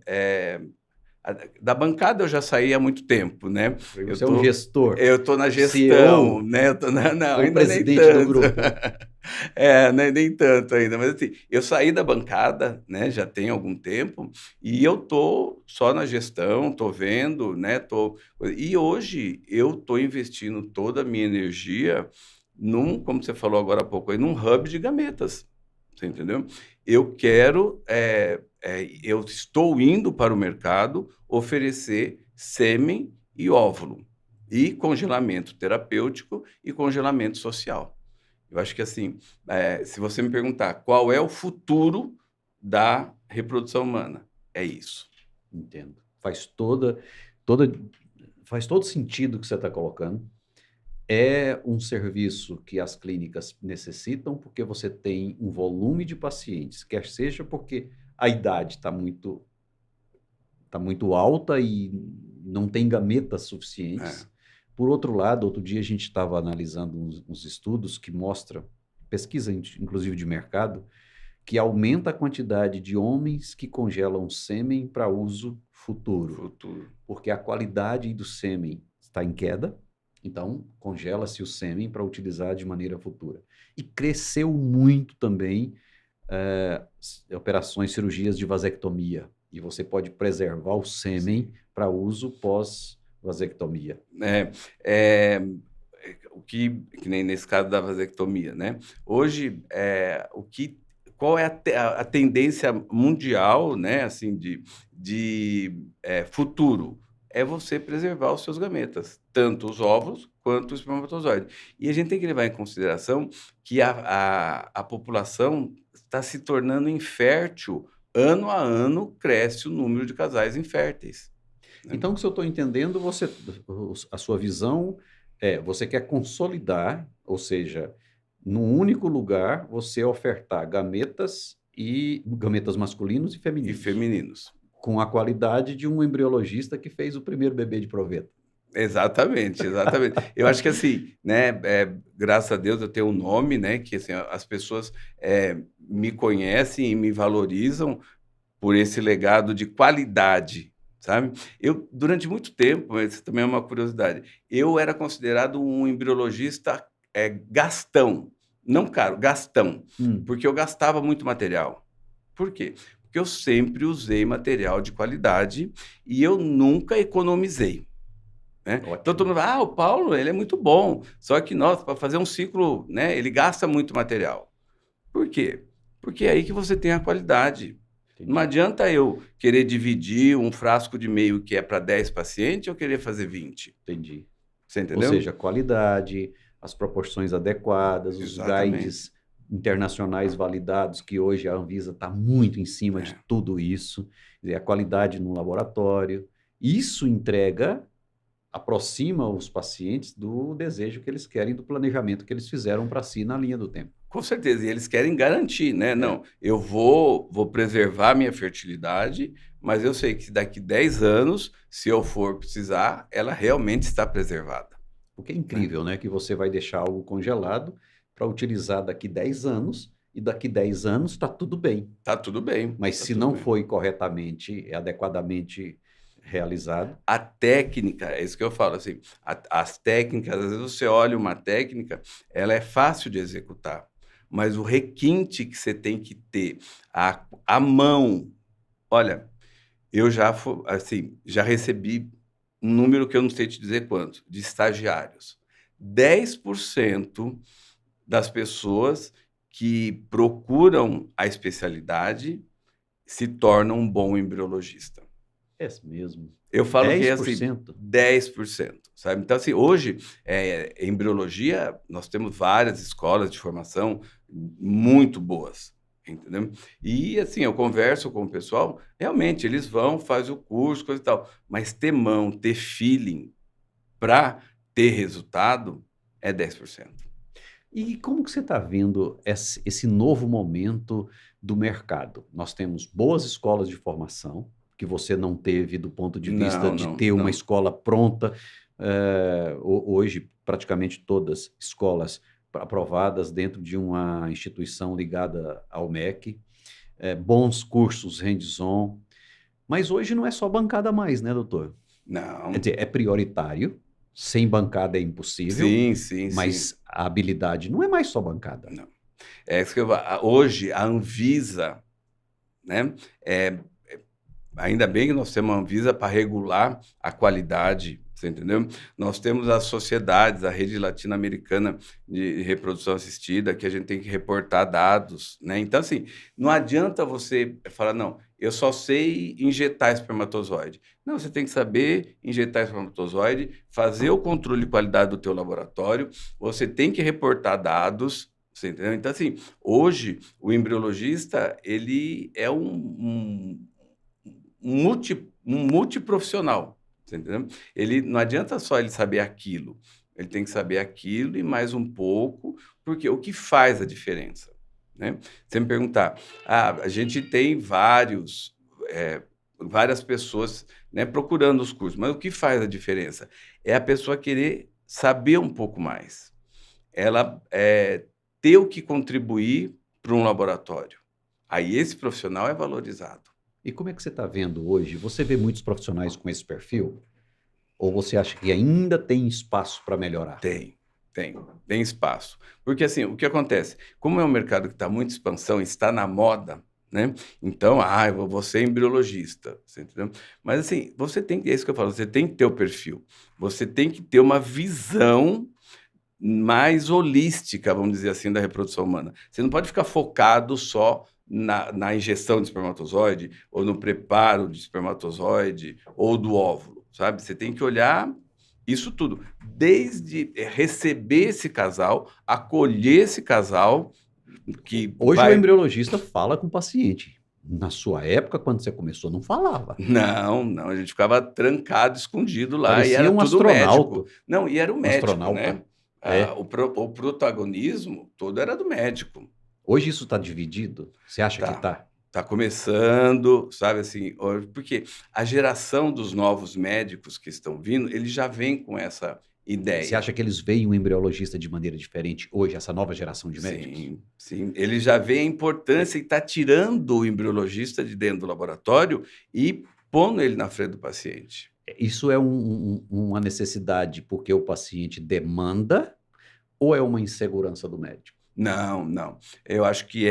da bancada eu já saí há muito tempo, né? Você é um gestor, Eu tô na gestão, CEO né? Não, ou ainda nem presidente do tanto. grupo. Nem tanto ainda, mas assim, eu saí da bancada, né? Já tem algum tempo e eu tô só na gestão, tô vendo, né? E hoje eu tô investindo toda a minha energia como você falou agora há pouco, aí, num hub de gametas. Você entendeu? Eu estou indo para o mercado oferecer sêmen e óvulo, e congelamento terapêutico e congelamento social. Eu acho que, assim, se você me perguntar qual é o futuro da reprodução humana, é isso. Entendo. Faz todo sentido o que você está colocando. É um serviço que as clínicas necessitam, porque você tem um volume de pacientes, quer seja porque a idade tá muito alta e não tem gametas É, suficientes. Por outro lado, outro dia a gente estava analisando uns estudos que mostram, pesquisa inclusive de mercado, que aumenta a quantidade de homens que congelam sêmen para uso futuro, futuro. porque a qualidade do sêmen está em queda, então congela-se o sêmen para utilizar de maneira futura. E cresceu muito também operações, cirurgias de vasectomia, e você pode preservar o sêmen para uso pós-vasectomia. É, é, que nem nesse caso da vasectomia, né? Hoje, qual é a tendência mundial, né? Assim, de futuro? É você preservar os seus gametas, tanto os óvulos quanto o espermatozoide. E a gente tem que levar em consideração que a população está se tornando infértil. Ano a ano cresce o número de casais inférteis, né? Então, se eu estou entendendo, a sua visão você quer consolidar, ou seja, num único lugar, você ofertar gametas masculinos e E femininos, femininos. com a qualidade de um embriologista que fez o primeiro bebê de proveta. Exatamente, exatamente. Eu acho que assim, né, graças a Deus eu tenho um nome, né, que assim, as pessoas me conhecem e me valorizam por esse legado de qualidade, sabe? Eu, durante muito tempo, isso também é uma curiosidade, eu era considerado um embriologista gastão, não caro, gastão, Hum, porque eu gastava muito material. Por quê? Porque eu sempre usei material de qualidade e eu nunca economizei, né? Então todo ótimo. mundo fala, o Paulo, ele é muito bom, só que, nossa, para fazer um ciclo, né, ele gasta muito material. Por quê? Porque é aí que você tem a qualidade. Não Entendi, adianta eu querer dividir um frasco de meio que é para 10 pacientes ou querer fazer 20. entendi. Você Ou entendeu? seja, qualidade, as proporções adequadas, os Exatamente. guides internacionais validados, que hoje a Anvisa está muito em cima de É, tudo isso, quer dizer, a qualidade no laboratório. Isso aproxima os pacientes do desejo que eles querem, do planejamento que eles fizeram para si na linha do tempo. com certeza. E eles querem garantir, né? É, Não, eu vou preservar minha fertilidade, mas eu sei que daqui 10 anos, se eu for precisar, ela realmente está preservada, porque é né? incrível, né, que você vai deixar algo congelado para utilizar daqui 10 anos, e daqui 10 anos está tudo bem. Tá tudo bem, Mas tá se tudo não bem. foi corretamente, adequadamente realizado, A técnica, é isso que eu falo, assim, as técnicas, às vezes você olha uma técnica, ela é fácil de executar, mas o requinte que você tem que ter, a mão, olha, eu assim, já recebi um número que eu não sei te dizer quanto, de estagiários. 10% das pessoas que procuram a especialidade se tornam um bom embriologista. é mesmo. Eu falo que é assim, 10%. 10%, sabe? Então, assim, hoje, em embriologia, nós temos várias escolas de formação muito boas, entendeu? E, assim, eu converso com o pessoal, realmente, eles vão, fazem o curso, coisa e tal, mas ter mão, ter feeling para ter resultado é 10%. E como que você está vendo esse novo momento do mercado? Nós temos boas escolas de formação, que você não teve do ponto de vista Não, de não, ter uma não. escola pronta. Hoje, praticamente todas escolas aprovadas dentro de uma instituição ligada ao MEC, bons cursos hands-on. Mas hoje não é só bancada mais, né, doutor? Quer Não. dizer, é prioritário, sem bancada é impossível, Sim, sim, sim. mas a habilidade não é mais só bancada. Não. É isso que hoje, a Anvisa, né? É, Ainda bem que nós temos a Anvisa para regular a qualidade, você entendeu? Nós temos as sociedades, a rede latino-americana de reprodução assistida, que a gente tem que reportar dados, né? Então, assim, não adianta você falar, não, eu só sei injetar espermatozoide. Não, você tem que saber injetar espermatozoide, fazer o controle de qualidade do teu laboratório, você tem que reportar dados, Você entendeu? Então, assim, hoje o embriologista ele é um multiprofissional, você entendeu? Ele não adianta só ele saber aquilo, ele tem que saber aquilo e mais um pouco, porque o que faz a diferença, né? Você me perguntar, a gente tem várias pessoas, né, procurando os cursos, mas o que faz a diferença? É a pessoa querer saber um pouco mais, ela ter o que contribuir para um laboratório. Aí esse profissional é valorizado. E como é que você está vendo hoje? Você vê muitos profissionais com esse perfil? Ou você acha que ainda tem espaço para melhorar? Tem espaço. Porque assim, o que acontece? Como é um mercado que está muito expansão, está na moda, né? Então, eu vou ser embriologista, você entendeu? Mas assim, é isso que eu falo, você tem que ter o perfil, você tem que ter uma visão mais holística, vamos dizer assim, da reprodução humana. Você não pode ficar focado só na injeção de espermatozoide, ou no preparo de espermatozoide, ou do óvulo, sabe? Você tem que olhar isso tudo, desde receber esse casal, acolher esse casal, que Hoje o vai... embriologista fala com o paciente. Na sua época, quando você começou, não falava. Não, não, a gente ficava trancado, escondido lá, e Parecia era um tudo médico. astronauta. Não, e era o Um médico, né? astronauta. É. O protagonismo todo era do médico. Hoje isso está dividido? Você acha que Tá, está? tá começando, sabe assim, porque a geração dos novos médicos que estão vindo, eles já vêm com essa Você ideia. acha que eles veem o embriologista de maneira diferente hoje, essa nova geração de médicos? Sim, sim, ele já vê a importância e está tirando o embriologista de dentro do laboratório e pondo ele na frente do paciente. Isso é uma necessidade porque o paciente demanda ou é uma insegurança do médico? Não, não. Eu acho que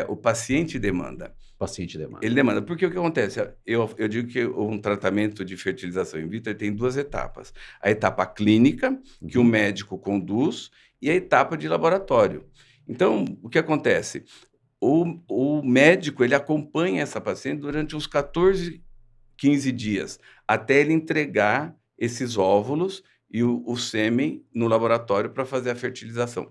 o paciente demanda. O paciente demanda. Ele demanda. Porque o que acontece? Eu digo que um tratamento de fertilização in vitro tem duas etapas. A etapa clínica, que o médico conduz, e a etapa de laboratório. Então, o que acontece? O médico ele acompanha essa paciente durante uns 14, 15 dias, até ele entregar esses óvulos e o sêmen no laboratório para fazer a fertilização.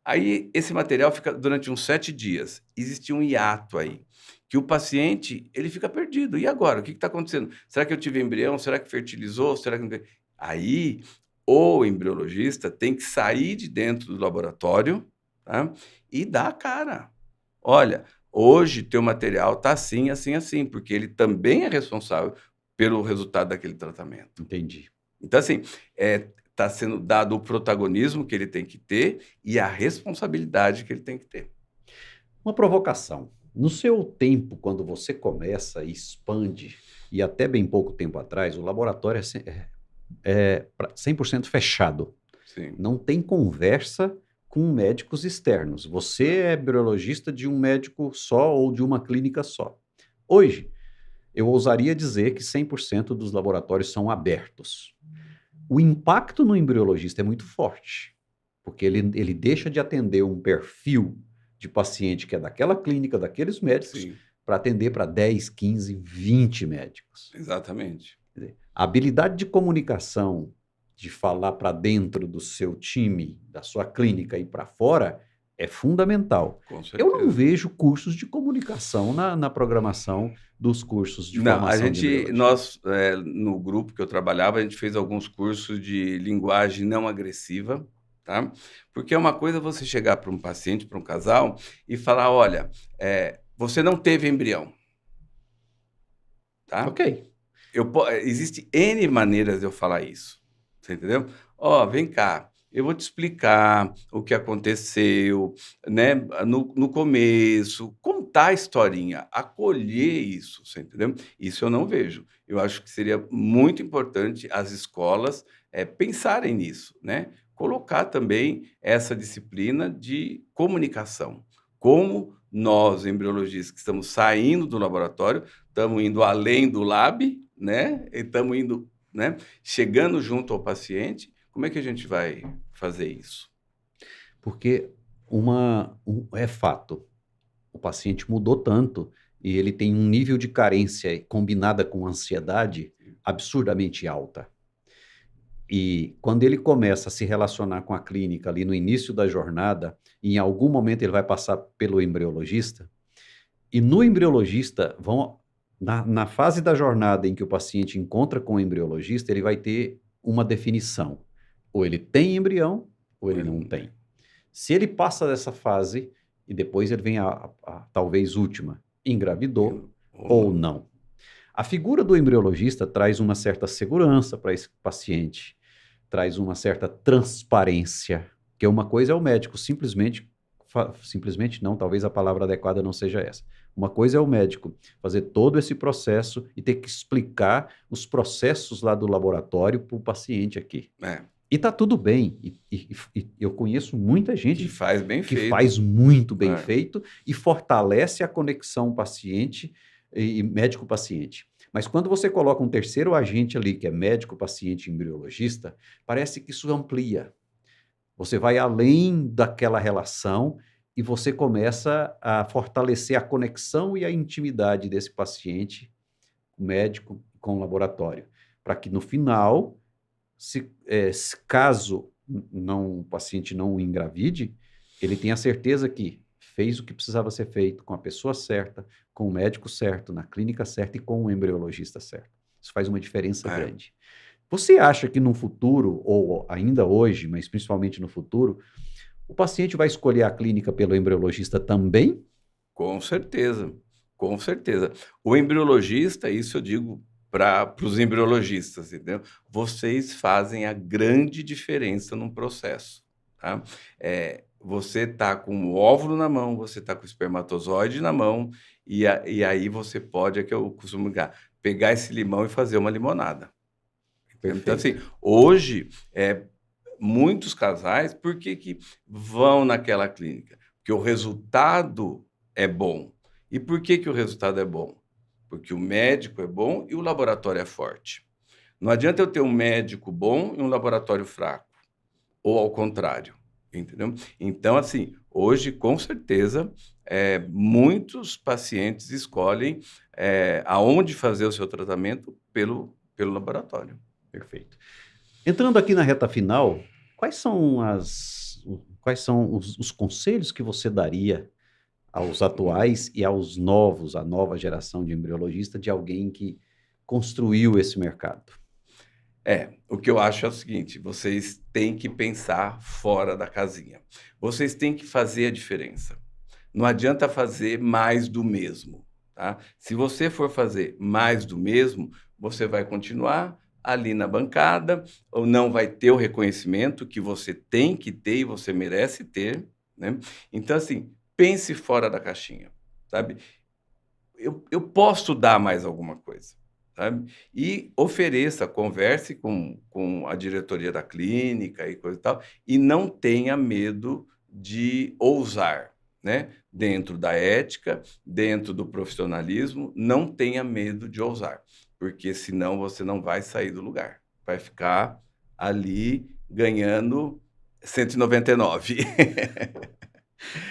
Aí, esse material fica durante uns 7 dias. Existe um hiato aí, que o paciente ele fica perdido. E agora? O que está acontecendo? Será que eu tive embrião? Será que fertilizou? Será que não tem? Aí, o embriologista tem que sair de dentro do laboratório, tá? E dar a cara. Olha, hoje teu material está assim, assim, assim, porque ele também é responsável pelo resultado daquele tratamento. Entendi. Então, assim, está sendo dado o protagonismo que ele tem que ter e a responsabilidade que ele tem que ter. Uma provocação. No seu tempo, quando você começa e expande, e até bem pouco tempo atrás, o laboratório é 100% fechado. Sim. Não tem conversa com médicos externos. Você é embriologista de um médico só ou de uma clínica só. Hoje, eu ousaria dizer que 100% dos laboratórios são abertos. O impacto no embriologista é muito forte, porque ele deixa de atender um perfil de paciente que é daquela clínica, daqueles médicos, para atender para 10, 15, 20 médicos. Exatamente. Quer dizer, a habilidade de comunicação, de falar para dentro do seu time, da sua clínica e para fora, é fundamental. Com certeza. Eu não vejo cursos de comunicação na programação dos cursos de Não, formação de embriologia. no grupo que eu trabalhava, a gente fez alguns cursos de linguagem não agressiva, tá? Porque é uma coisa você chegar para um paciente, para um casal, e falar, olha, você não teve embrião, tá? Ok. Existe N maneiras de eu falar isso, você entendeu? Vem cá, eu vou te explicar o que aconteceu, né, no começo, contar a historinha, acolher isso, você entendeu? Isso eu não vejo. Eu acho que seria muito importante as escolas pensarem nisso, né? Colocar também essa disciplina de comunicação. Como nós, embriologistas, que estamos saindo do laboratório, estamos indo além do lab, né? E estamos indo, né? Chegando junto ao paciente, como é que a gente vai fazer isso? Porque é fato, o paciente mudou tanto e ele tem um nível de carência combinada com ansiedade absurdamente alta. E quando ele começa a se relacionar com a clínica ali no início da jornada, em algum momento ele vai passar pelo embriologista, e no embriologista, na fase da jornada em que o paciente encontra com o embriologista, ele vai ter uma definição. Ou ele tem embrião, ou ele não tem. Se ele passa dessa fase, e depois ele vem a talvez última, engravidou ou não. A figura do embriologista traz uma certa segurança para esse paciente, traz uma certa transparência, que uma coisa é o médico simplesmente não, talvez a palavra adequada não seja essa. Uma coisa é o médico fazer todo esse processo e ter que explicar os processos lá do laboratório para o paciente aqui. E tá tudo bem. E eu conheço muita gente que faz bem que feito. faz muito bem feito e fortalece a conexão paciente e médico-paciente. Mas quando você coloca um terceiro agente ali, que é médico, paciente e embriologista, parece que isso amplia. Você vai além daquela relação e você começa a fortalecer a conexão e a intimidade desse paciente, médico, com o laboratório, para que no final, caso o paciente não engravide, ele tenha certeza que fez o que precisava ser feito com a pessoa certa, com o médico certo, na clínica certa e com o embriologista certo. Isso faz uma diferença grande. Você acha que no futuro, ou ainda hoje, mas principalmente no futuro, o paciente vai escolher a clínica pelo embriologista também? Com certeza, com certeza. O embriologista, isso eu digo para os embriologistas, entendeu? Vocês fazem a grande diferença num processo, tá? Você está com o óvulo na mão, você está com o espermatozoide na mão, e aí você pode, é que eu costumo ligar, pegar esse limão e fazer uma limonada. Perfeito. Então, assim, hoje, muitos casais, por que vão naquela clínica? Porque o resultado é bom. E por que o resultado é bom? Porque o médico é bom e o laboratório é forte. Não adianta eu ter um médico bom e um laboratório fraco. Ou ao contrário, entendeu? Então, assim, hoje, com certeza, muitos pacientes escolhem aonde fazer o seu tratamento pelo laboratório. Perfeito. Entrando aqui na reta final, quais são os conselhos que você daria aos atuais e aos novos, a nova geração de embriologista, de alguém que construiu esse mercado? O que eu acho é o seguinte, vocês têm que pensar fora da casinha. Vocês têm que fazer a diferença. Não adianta fazer mais do mesmo, tá? Se você for fazer mais do mesmo, você vai continuar ali na bancada, ou não vai ter o reconhecimento que você tem que ter e você merece ter, né? Então, assim, pense fora da caixinha, sabe? Eu posso dar mais alguma coisa, sabe? E ofereça, converse com a diretoria da clínica e coisa e tal, e não tenha medo de ousar, né? Dentro da ética, dentro do profissionalismo, não tenha medo de ousar, porque senão você não vai sair do lugar, vai ficar ali ganhando 199.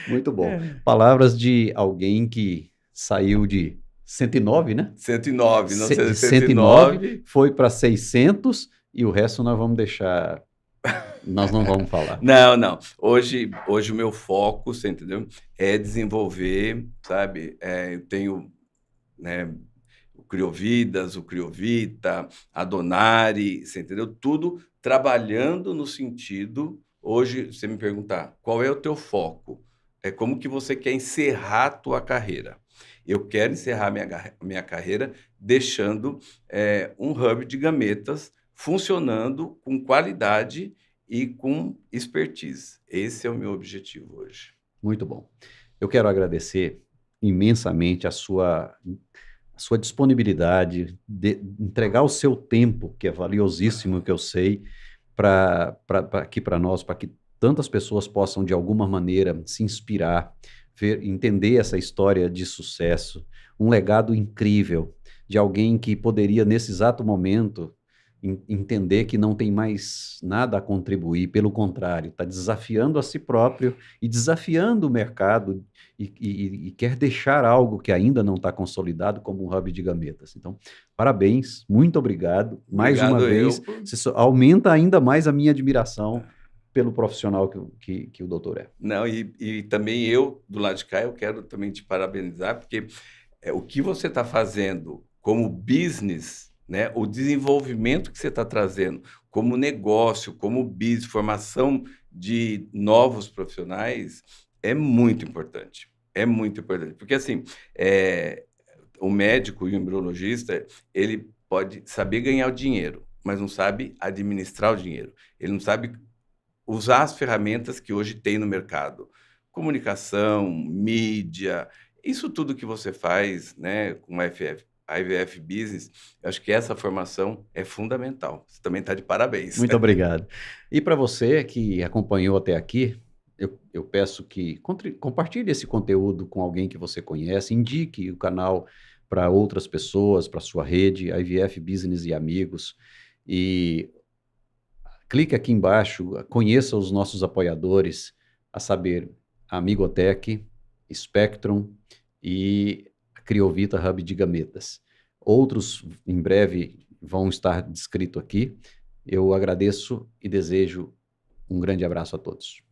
Muito bom. Palavras de alguém que saiu de 109, né? 109, não sei, de 109 foi para 600 e o resto nós vamos deixar, nós não vamos falar. Não. Hoje o meu foco, você entendeu? É desenvolver, sabe? Eu tenho, né, o Criovidas, o Criovita, a Donari, você entendeu? Tudo trabalhando no sentido. Hoje, você me perguntar, qual é o teu foco? É como que você quer encerrar a tua carreira. Eu quero encerrar minha carreira deixando um hub de gametas funcionando com qualidade e com expertise. Esse é o meu objetivo hoje. Muito bom. Eu quero agradecer imensamente a sua disponibilidade de entregar o seu tempo, que é valiosíssimo, que eu sei, aqui para nós, para que tantas pessoas possam, de alguma maneira, se inspirar, entender essa história de sucesso, um legado incrível de alguém que poderia, nesse exato momento, entender que não tem mais nada a contribuir, pelo contrário, está desafiando a si próprio e desafiando o mercado e quer deixar algo que ainda não está consolidado como um hub de gametas. Então, parabéns, muito obrigado. Mais uma Obrigado vez, você aumenta ainda mais a minha admiração pelo profissional que o doutor é. Não, e também eu, do lado de cá, eu quero também te parabenizar, porque o que você está fazendo como business, né, o desenvolvimento que você está trazendo como negócio, como business, formação de novos profissionais, é muito importante. É muito importante. Porque, assim, o médico e o embriologista, ele pode saber ganhar o dinheiro, mas não sabe administrar o dinheiro. Ele não sabe usar as ferramentas que hoje tem no mercado. Comunicação, mídia, isso tudo que você faz, né, com a IVF Business, eu acho que essa formação é fundamental. Você também está de parabéns. Muito obrigado. E para você que acompanhou até aqui, eu peço que compartilhe esse conteúdo com alguém que você conhece, indique o canal para outras pessoas, para sua rede, IVF Business e Amigos, e clique aqui embaixo, conheça os nossos apoiadores, a saber, a Amigotech, Spectrum e a Criovita Hub de Gametas. Outros, em breve, vão estar descritos aqui. Eu agradeço e desejo um grande abraço a todos.